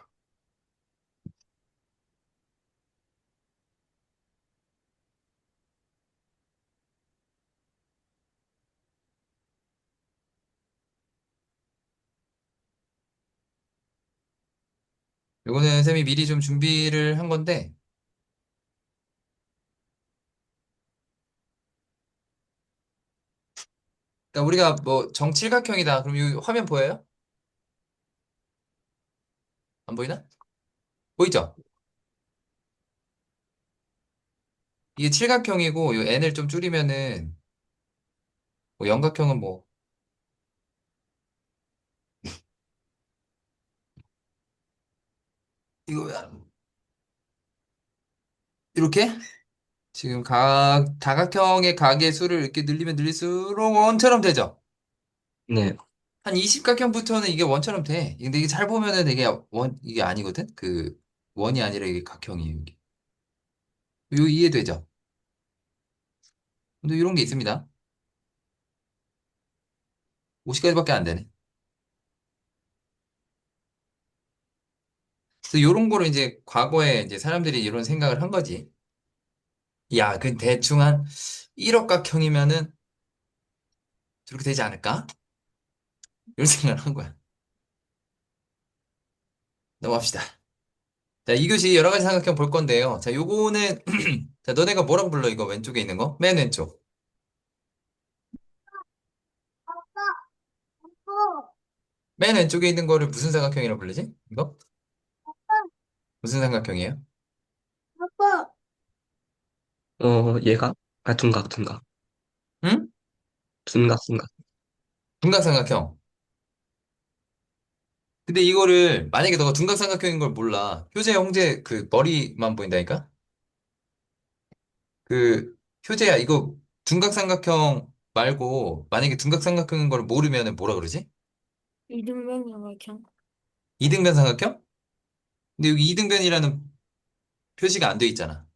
요거는 쌤이 미리 좀 준비를 한 건데, 그러니까 우리가 뭐 정칠각형이다. 그럼 이 화면 보여요? 안 보이나? 보이죠? 이게 칠각형이고, 요 n을 좀 줄이면은, 뭐 영각형은 뭐, 이거, 이렇게? 지금 다각형의 각의 수를 이렇게 늘리면 늘릴수록 원처럼 되죠? 네. 한 20각형부터는 이게 원처럼 돼. 근데 이게 잘 보면은 이게 이게 아니거든? 원이 아니라 이게 각형이에요, 이게. 요 이해되죠? 근데 이런 게 있습니다. 50까지밖에 안 되네. 그래서 이런 거를 이제 과거에 이제 사람들이 이런 생각을 한 거지. 야, 그 대충 한 1억각형이면은 저렇게 되지 않을까? 이런 생각을 한 거야. 넘어갑시다. 자, 2교시 여러 가지 삼각형 볼 건데요. 자, 요거는, 자, 너네가 뭐라고 불러, 이거 왼쪽에 있는 거? 맨 왼쪽. 맨 왼쪽에 있는 거를 무슨 삼각형이라고 부르지? 이거? 무슨 삼각형이에요? 아빠, 얘가, 둔각. 응? 둔각. 둔각삼각형. 근데 이거를, 만약에 너가 둔각삼각형인 걸 몰라. 효재, 형제 그 머리만 보인다니까? 그, 효재야, 이거 둔각삼각형 말고, 만약에 둔각삼각형인 걸 모르면은 뭐라 그러지? 이등변 삼각형. 이등변 삼각형? 근데 여기 이등변이라는 표시가 안 돼 있잖아.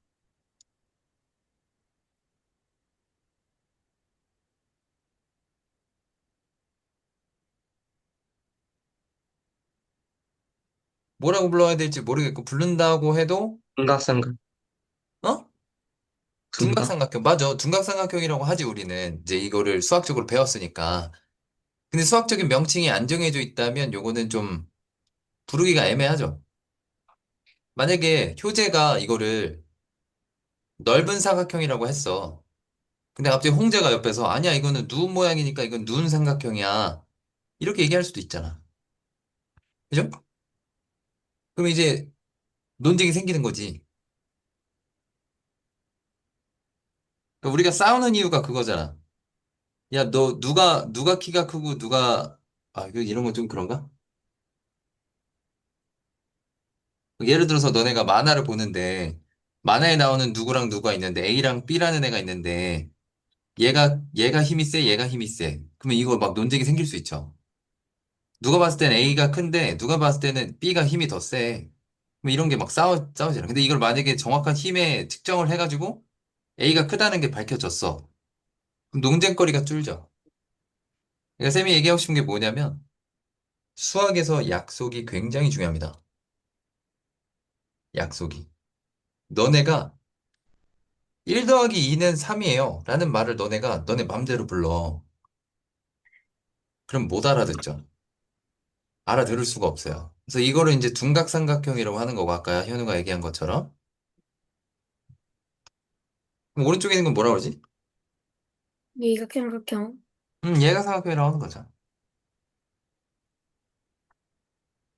뭐라고 불러야 될지 모르겠고, 부른다고 해도, 둔각삼각, 어? 둔각? 둔각삼각형. 맞아. 둔각삼각형이라고 하지, 우리는. 이제 이거를 수학적으로 배웠으니까. 근데 수학적인 명칭이 안 정해져 있다면 요거는 좀 부르기가 애매하죠. 만약에 효재가 이거를 넓은 사각형이라고 했어. 근데 갑자기 홍재가 옆에서 아니야, 이거는 누운 모양이니까 이건 누운 삼각형이야. 이렇게 얘기할 수도 있잖아. 그죠? 그럼 이제 논쟁이 생기는 거지. 그러니까 우리가 싸우는 이유가 그거잖아. 야, 너 누가 키가 크고 이거 이런 건 좀 그런가? 예를 들어서 너네가 만화를 보는데 만화에 나오는 누구랑 누가 있는데 A랑 B라는 애가 있는데 얘가 힘이 세, 얘가 힘이 세. 그러면 이거 막 논쟁이 생길 수 있죠. 누가 봤을 때는 A가 큰데 누가 봤을 때는 B가 힘이 더 세. 그럼 이런 게 막 싸우잖아. 근데 이걸 만약에 정확한 힘의 측정을 해가지고 A가 크다는 게 밝혀졌어. 그럼 논쟁거리가 줄죠. 그러니까 쌤이 얘기하고 싶은 게 뭐냐면 수학에서 약속이 굉장히 중요합니다. 약속이. 너네가 1 더하기 2는 3이에요. 라는 말을 너네 맘대로 불러. 그럼 못 알아듣죠. 알아들을 수가 없어요. 그래서 이거를 이제 둔각삼각형이라고 하는 거고, 아까 현우가 얘기한 것처럼. 그럼 오른쪽에 있는 건 뭐라 그러지? 일각삼각형. 얘가 삼각형이라고 하는 거죠.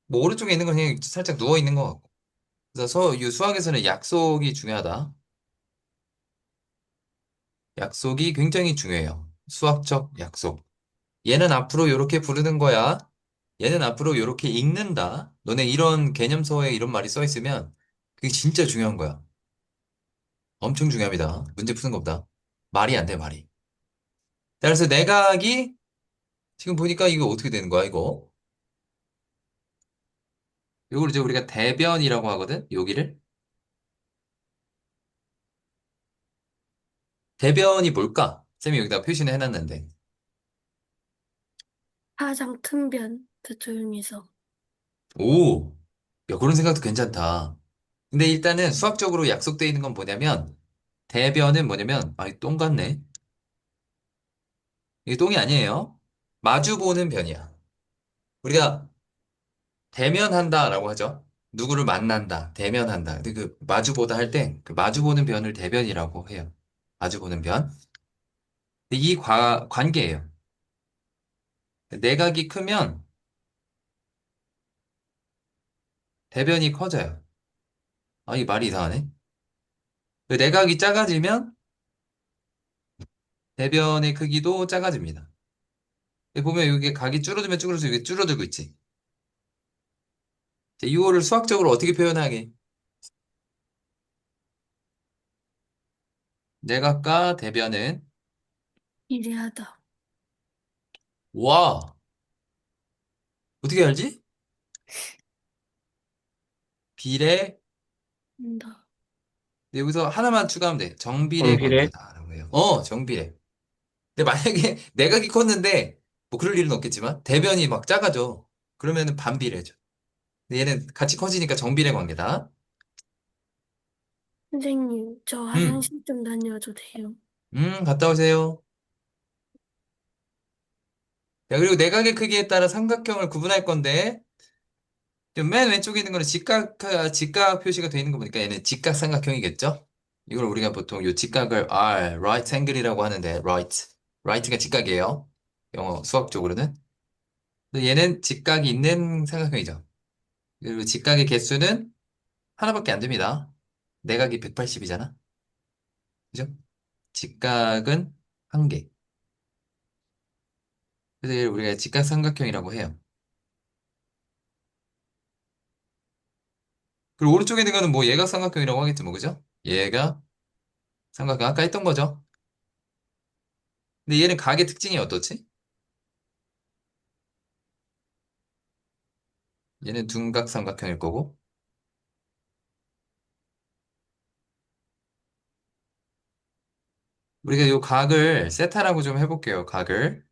뭐 오른쪽에 있는 건 그냥 살짝 누워 있는 것 같고. 그래서 이 수학에서는 약속이 중요하다. 약속이 굉장히 중요해요. 수학적 약속. 얘는 앞으로 이렇게 부르는 거야. 얘는 앞으로 이렇게 읽는다. 너네 이런 개념서에 이런 말이 써 있으면 그게 진짜 중요한 거야. 엄청 중요합니다. 문제 푸는 것보다. 말이 안 돼, 말이. 자, 그래서 내각이 지금 보니까 이거 어떻게 되는 거야, 이거? 이걸 이제 우리가 대변이라고 하거든? 여기를. 대변이 뭘까? 쌤이 여기다 표시는 해놨는데. 하장 큰 변. 더 조용히 해서. 오! 야, 그런 생각도 괜찮다. 근데 일단은 수학적으로 약속되어 있는 건 뭐냐면, 대변은 뭐냐면, 아, 이똥 같네. 이게 똥이 아니에요. 마주보는 변이야. 우리가 대면한다라고 하죠. 누구를 만난다, 대면한다. 근데 그 마주보다 할 때 그 마주보는 변을 대변이라고 해요. 마주보는 변. 근데 이 관계예요. 내각이 크면 대변이 커져요. 아, 이 말이 이상하네. 그 내각이 작아지면 대변의 크기도 작아집니다. 여기 보면 이게 각이 줄어들면 줄어들수록 이게 줄어들고 있지. 자, 이거를 수학적으로 어떻게 표현하게? 내각과 대변은 이래하다. 와, 어떻게 알지? 비례. 한다. 근데 여기서 하나만 추가하면 돼. 정비례 정비례? 관계다라고 해요. 정비례. 근데 만약에 내각이 컸는데 뭐 그럴 일은 없겠지만 대변이 막 작아져. 그러면은 반비례죠. 근데 얘는 같이 커지니까 정비례 관계다. 선생님, 저 음, 화장실 좀 다녀와도 돼요? 갔다 오세요. 자, 그리고 내각의 크기에 따라 삼각형을 구분할 건데 맨 왼쪽에 있는 거는 직각 표시가 되어 있는 거 보니까 얘는 직각 삼각형이겠죠? 이걸 우리가 보통 이 직각을 right angle이라고 하는데 right가 직각이에요. 영어 수학적으로는. 근데 얘는 직각이 있는 삼각형이죠. 그리고 직각의 개수는 하나밖에 안 됩니다. 내각이 180이잖아. 그죠? 직각은 한 개. 그래서 얘를 우리가 직각삼각형이라고 해요. 그리고 오른쪽에 있는 거는 뭐 얘가 삼각형이라고 하겠지 뭐, 그죠? 얘가 삼각형 아까 했던 거죠. 근데 얘는 각의 특징이 어떻지? 얘는 둔각 삼각형일 거고. 우리가 요 각을 세타라고 좀 해볼게요. 각을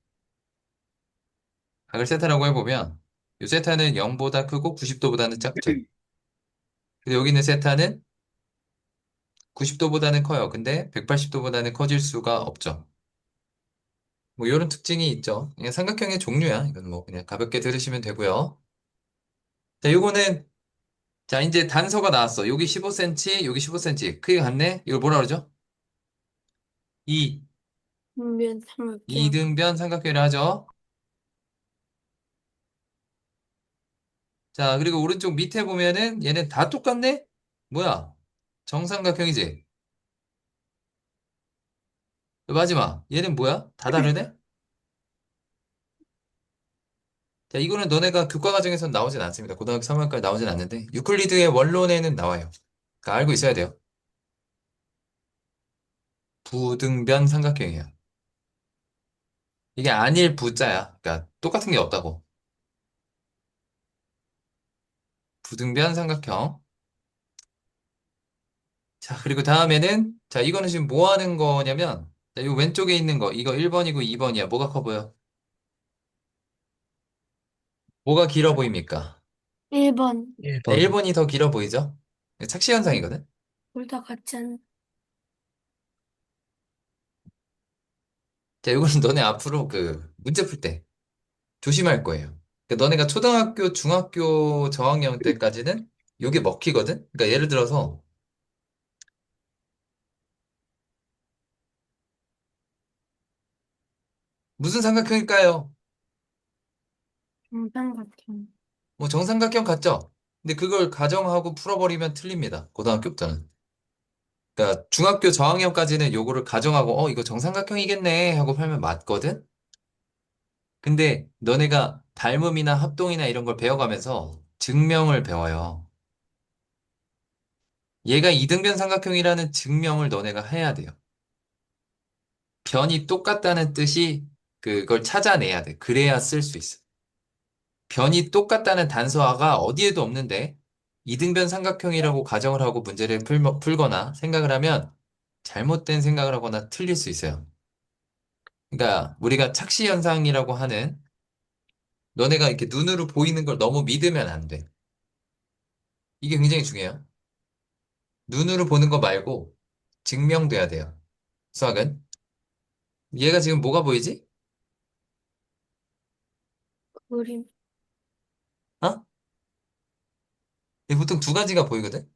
세타라고 해보면 요 세타는 0보다 크고 90도보다는 작죠. 근데 여기 있는 세타는 90도보다는 커요. 근데 180도보다는 커질 수가 없죠. 뭐 이런 특징이 있죠. 그냥 삼각형의 종류야. 이건 뭐 그냥 가볍게 들으시면 되고요. 자, 요거는 자 이제 단서가 나왔어. 여기 15cm, 여기 15cm. 크기가 같네. 이걸 뭐라 그러죠? 이 면 삼각형. 이등변 삼각형이라 하죠. 자, 그리고 오른쪽 밑에 보면은 얘는 다 똑같네? 뭐야? 정삼각형이지? 마지막. 얘는 뭐야? 다 다르네? 자, 이거는 너네가 교과 과정에서 나오진 않습니다. 고등학교 3학년까지 나오진 않는데, 유클리드의 원론에는 나와요. 그러니까 알고 있어야 돼요. 부등변 삼각형이에요. 이게 안일 부자야. 그러니까 똑같은 게 없다고. 부등변 삼각형. 자, 그리고 다음에는, 자, 이거는 지금 뭐 하는 거냐면, 자, 이 왼쪽에 있는 거, 이거 1번이고 2번이야. 뭐가 커 보여? 뭐가 길어 보입니까? 1번. 1번. 1번이 더 길어 보이죠? 착시 현상이거든? 둘 다 같지 않? 자, 이거는 너네 앞으로 그 문제 풀 때 조심할 거예요. 그러니까 너네가 초등학교, 중학교 저학년 때까지는 이게 먹히거든? 그러니까 예를 들어서 무슨 삼각형일까요? 정삼각형. 뭐 정삼각형 같죠? 근데 그걸 가정하고 풀어버리면 틀립니다. 고등학교부터는. 그러니까 중학교 저학년까지는 요거를 가정하고 이거 정삼각형이겠네 하고 풀면 맞거든? 근데 너네가 닮음이나 합동이나 이런 걸 배워가면서 증명을 배워요. 얘가 이등변 삼각형이라는 증명을 너네가 해야 돼요. 변이 똑같다는 뜻이 그걸 찾아내야 돼. 그래야 쓸 수 있어. 변이 똑같다는 단서가 어디에도 없는데 이등변 삼각형이라고 가정을 하고 문제를 풀거나 생각을 하면 잘못된 생각을 하거나 틀릴 수 있어요. 그러니까 우리가 착시 현상이라고 하는 너네가 이렇게 눈으로 보이는 걸 너무 믿으면 안 돼. 이게 굉장히 중요해요. 눈으로 보는 거 말고 증명돼야 돼요. 수학은. 얘가 지금 뭐가 보이지? 그림. 어? 얘 보통 두 가지가 보이거든?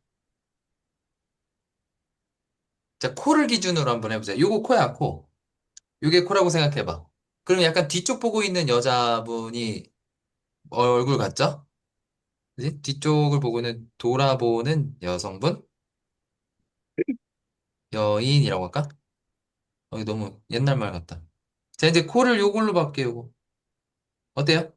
자, 코를 기준으로 한번 해보자. 요거 코야, 코. 요게 코라고 생각해봐. 그럼 약간 뒤쪽 보고 있는 여자분이 얼굴 같죠? 그지? 뒤쪽을 보고는 돌아보는 여성분? 여인이라고 할까? 이거 너무 옛날 말 같다. 자, 이제 코를 요걸로 바뀌어, 요거. 어때요?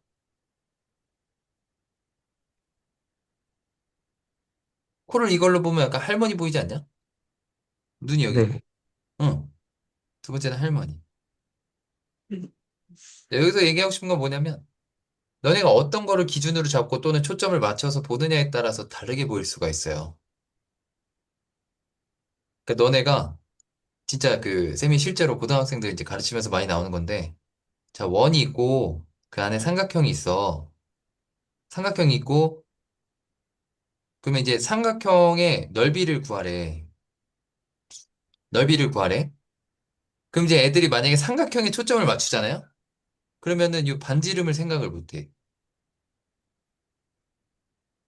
코를 이걸로 보면 약간 할머니 보이지 않냐? 눈이 여기 있고. 네. 응. 두 번째는 할머니. 자, 여기서 얘기하고 싶은 건 뭐냐면, 너네가 어떤 거를 기준으로 잡고 또는 초점을 맞춰서 보느냐에 따라서 다르게 보일 수가 있어요. 그러니까 너네가 진짜 그 쌤이 실제로 고등학생들 이제 가르치면서 많이 나오는 건데, 자, 원이 있고 그 안에 삼각형이 있어. 삼각형이 있고 그러면 이제 삼각형의 넓이를 구하래. 넓이를 구하래. 그럼 이제 애들이 만약에 삼각형에 초점을 맞추잖아요? 그러면은 이 반지름을 생각을 못 해.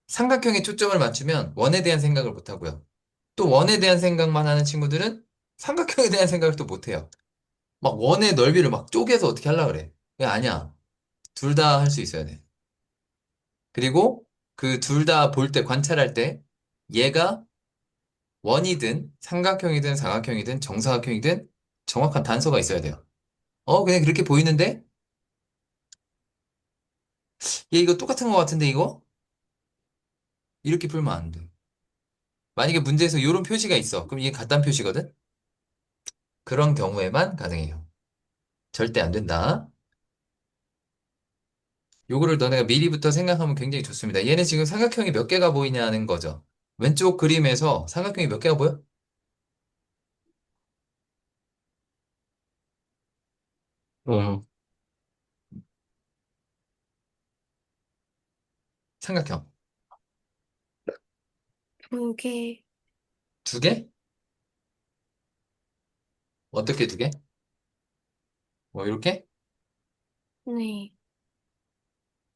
삼각형에 초점을 맞추면 원에 대한 생각을 못 하고요. 또 원에 대한 생각만 하는 친구들은 삼각형에 대한 생각을 또 못 해요. 막 원의 넓이를 막 쪼개서 어떻게 하려고 그래. 그게 아니야. 둘 다 할 수 있어야 돼. 그리고 그 둘 다 볼 때, 관찰할 때 얘가 원이든 삼각형이든 사각형이든 정사각형이든 정확한 단서가 있어야 돼요. 그냥 그렇게 보이는데? 얘 이거 똑같은 거 같은데 이거? 이렇게 풀면 안 돼. 만약에 문제에서 이런 표시가 있어. 그럼 이게 같단 표시거든? 그런 경우에만 가능해요. 절대 안 된다. 요거를 너네가 미리부터 생각하면 굉장히 좋습니다. 얘는 지금 삼각형이 몇 개가 보이냐는 거죠. 왼쪽 그림에서 삼각형이 몇 개가 보여? 어, 삼각형. 두 개. 두 개? 어떻게 두 개? 뭐 이렇게? 네.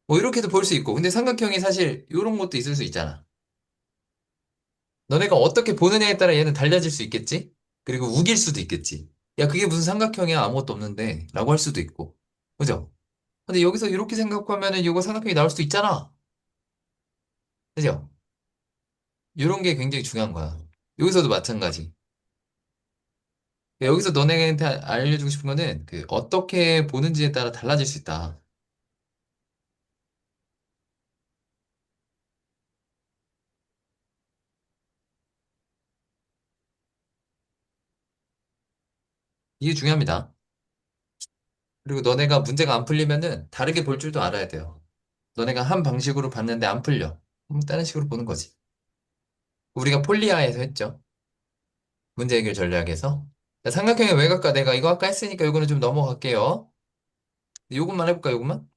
뭐 이렇게도 볼 수 있고. 근데 삼각형이 사실 이런 것도 있을 수 있잖아. 너네가 어떻게 보느냐에 따라 얘는 달라질 수 있겠지? 그리고 우길 수도 있겠지. 야, 그게 무슨 삼각형이야? 아무것도 없는데. 라고 할 수도 있고. 그죠? 근데 여기서 이렇게 생각하면은 이거 삼각형이 나올 수도 있잖아. 그죠? 이런 게 굉장히 중요한 거야. 여기서도 마찬가지. 여기서 너네한테 알려주고 싶은 거는 그 어떻게 보는지에 따라 달라질 수 있다. 이게 중요합니다. 그리고 너네가 문제가 안 풀리면은 다르게 볼 줄도 알아야 돼요. 너네가 한 방식으로 봤는데 안 풀려. 그럼 다른 식으로 보는 거지. 우리가 폴리아에서 했죠. 문제 해결 전략에서. 자, 삼각형의 외곽과 내가 이거 아까 했으니까 이거는 좀 넘어갈게요. 요것만 해볼까, 요것만?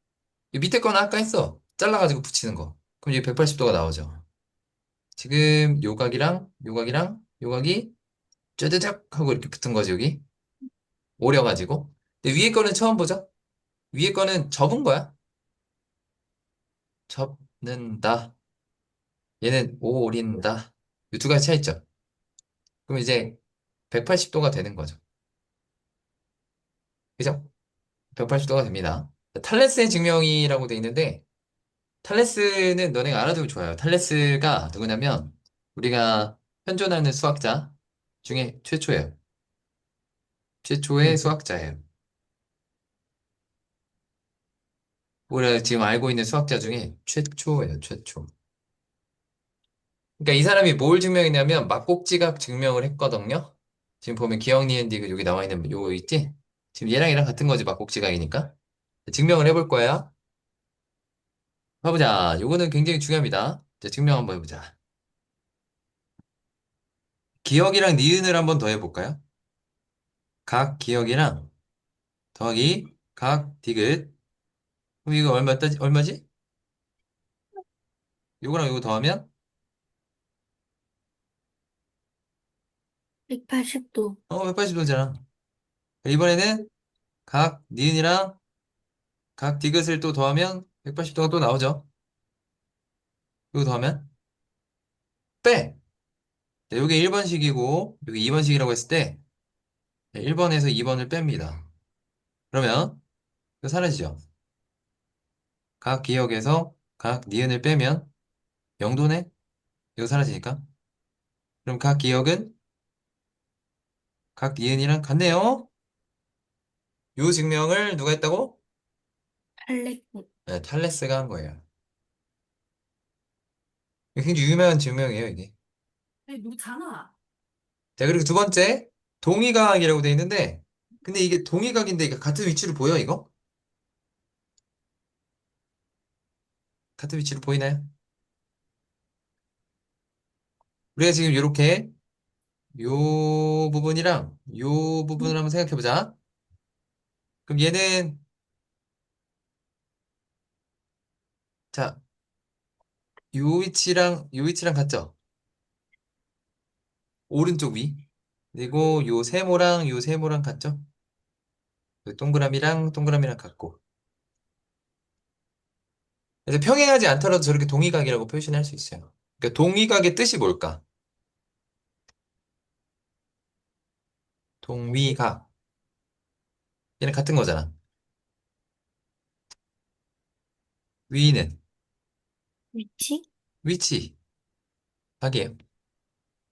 이 밑에 거는 아까 했어. 잘라가지고 붙이는 거. 그럼 이게 180도가 나오죠. 지금 요각이랑 요각이랑 요각이 쩌드적 하고 이렇게 붙은 거지, 여기. 오려가지고. 근데 위에 거는 처음 보죠? 위에 거는 접은 거야. 접는다. 얘는 오린다. 이 두 가지 차이 있죠? 그럼 이제 180도가 되는 거죠. 그죠? 180도가 됩니다. 탈레스의 증명이라고 돼 있는데, 탈레스는 너네가 알아두면 좋아요. 탈레스가 누구냐면, 우리가 현존하는 수학자 중에 최초예요. 최초의 음, 수학자예요. 우리가 지금 알고 있는 수학자 중에 최초예요, 최초. 그러니까 이 사람이 뭘 증명했냐면, 막곡지각 증명을 했거든요. 지금 보면 기억, 니은, 디귿 여기 나와 있는 요거 있지? 지금 얘랑 같은 거지, 막곡지각이니까. 증명을 해볼 거야. 봐보자. 요거는 굉장히 중요합니다. 자, 증명 한번 해보자. 기억이랑 니은을 한번 더 해볼까요? 각 기억이랑 더하기 각 디귿. 그럼 이거 얼마지? 요거랑 요거 더하면 180도. 180도잖아. 이번에는 각 니은이랑 각 디귿을 또 더하면 180도가 또 나오죠. 이거 더하면 빼. 자, 요게 1번식이고 여기 2번식이라고 했을 때 1번에서 2번을 뺍니다. 그러면 이거 사라지죠. 각 기억에서 각 니은을 빼면 0도네? 이거 사라지니까. 그럼 각 기억은 각 니은이랑 같네요. 요 증명을 누가 했다고? 할래고. 네, 탈레스가 한 거예요. 이게 굉장히 유명한 증명이에요, 이게. 자, 그리고 두 번째, 동위각이라고 돼 있는데, 근데 이게 동위각인데 이게 같은 위치로 보여, 이거? 같은 위치로 보이나요? 우리가 지금 이렇게 요 부분이랑 요 부분을 한번 생각해 보자. 그럼 얘는 자, 요 위치랑 같죠? 오른쪽 위. 그리고 요 세모랑 같죠? 그 동그라미랑 동그라미랑 같고. 그래서 평행하지 않더라도 저렇게 동위각이라고 표시할 수 있어요. 그러니까 동위각의 뜻이 뭘까? 동위각. 얘는 같은 거잖아. 위는 위치? 위치. 각이에요.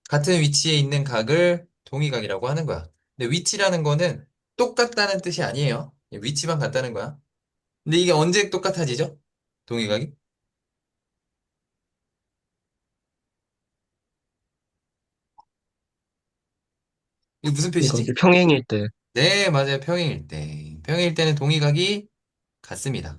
같은 위치에 있는 각을 동위각이라고 하는 거야. 근데 위치라는 거는 똑같다는 뜻이 아니에요. 위치만 같다는 거야. 근데 이게 언제 똑같아지죠? 동위각이? 이게 무슨 이거 이제 표시지? 평행일 때, 네, 맞아요. 평행일 때. 평행일 때는 동위각이 같습니다.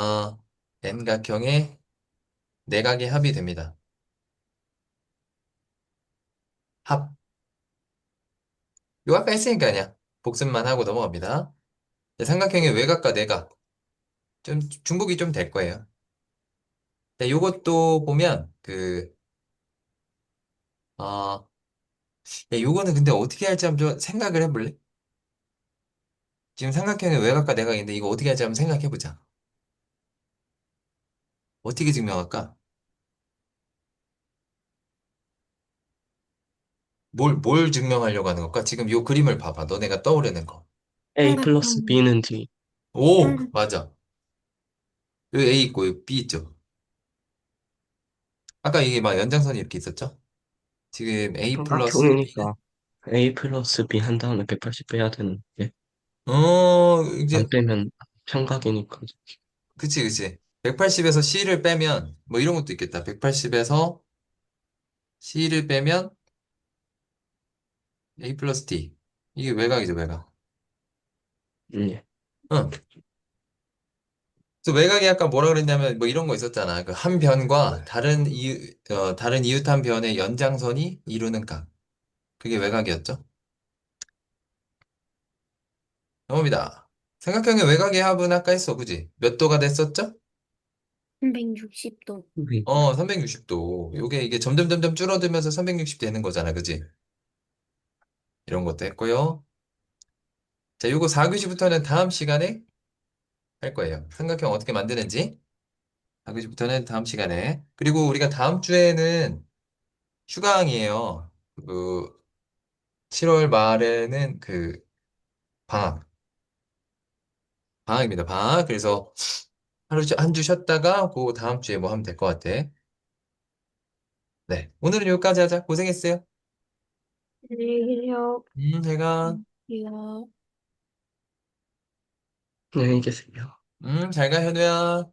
어, N각형의 내각의 합이 됩니다. 합. 이거 아까 했으니까 그냥 복습만 하고 넘어갑니다. 자, 삼각형의 외곽과 내각. 좀 중복이 좀 될 거예요. 자, 요것도 보면 어, 야, 요거는 근데 어떻게 할지 한번 좀 생각을 해볼래? 지금 삼각형의 외곽과 내각인데 이거 어떻게 할지 한번 생각해보자. 어떻게 증명할까? 뭘 증명하려고 하는 걸까? 지금 요 그림을 봐봐. 너네가 떠오르는 거. A 플러스 삼각형, B는 D. 오, 삼각, 맞아. 여기 A 있고 여기 B 있죠. 아까 이게 막 연장선이 이렇게 있었죠? 지금 A 플러스 B는 삼각형이니까 A 플러스 B 한 다음에 180 빼야 되는데, 이제 안 빼면 삼각이니까. 그치. 180에서 C를 빼면 뭐 이런 것도 있겠다. 180에서 C를 빼면 A 플러스 D. 이게 외곽이죠, 외곽. 예. 응. 그래서 외곽이 아까 뭐라 그랬냐면 뭐 이런 거 있었잖아. 그 한 변과 다른 이웃한 변의 연장선이 이루는 각. 그게 외곽이었죠. 넘어갑니다. 삼각형의 외곽의 합은 아까 했어, 그지? 몇 도가 됐었죠? 360도. 360도. 이게 점점 줄어들면서 360 되는 거잖아, 그지? 이런 것도 했고요. 자, 요거 4교시부터는 다음 시간에 할 거예요. 삼각형 어떻게 만드는지. 4교시부터는 다음 시간에. 그리고 우리가 다음 주에는 휴강이에요. 7월 말에는 방학. 방학입니다, 방학. 그래서 한 주 쉬었다가 그 다음 주에 뭐 하면 될 것 같아. 네. 오늘은 여기까지 하자. 고생했어요. 네, 제가, 요 안녕히 계세요. 잘 가, 현우야.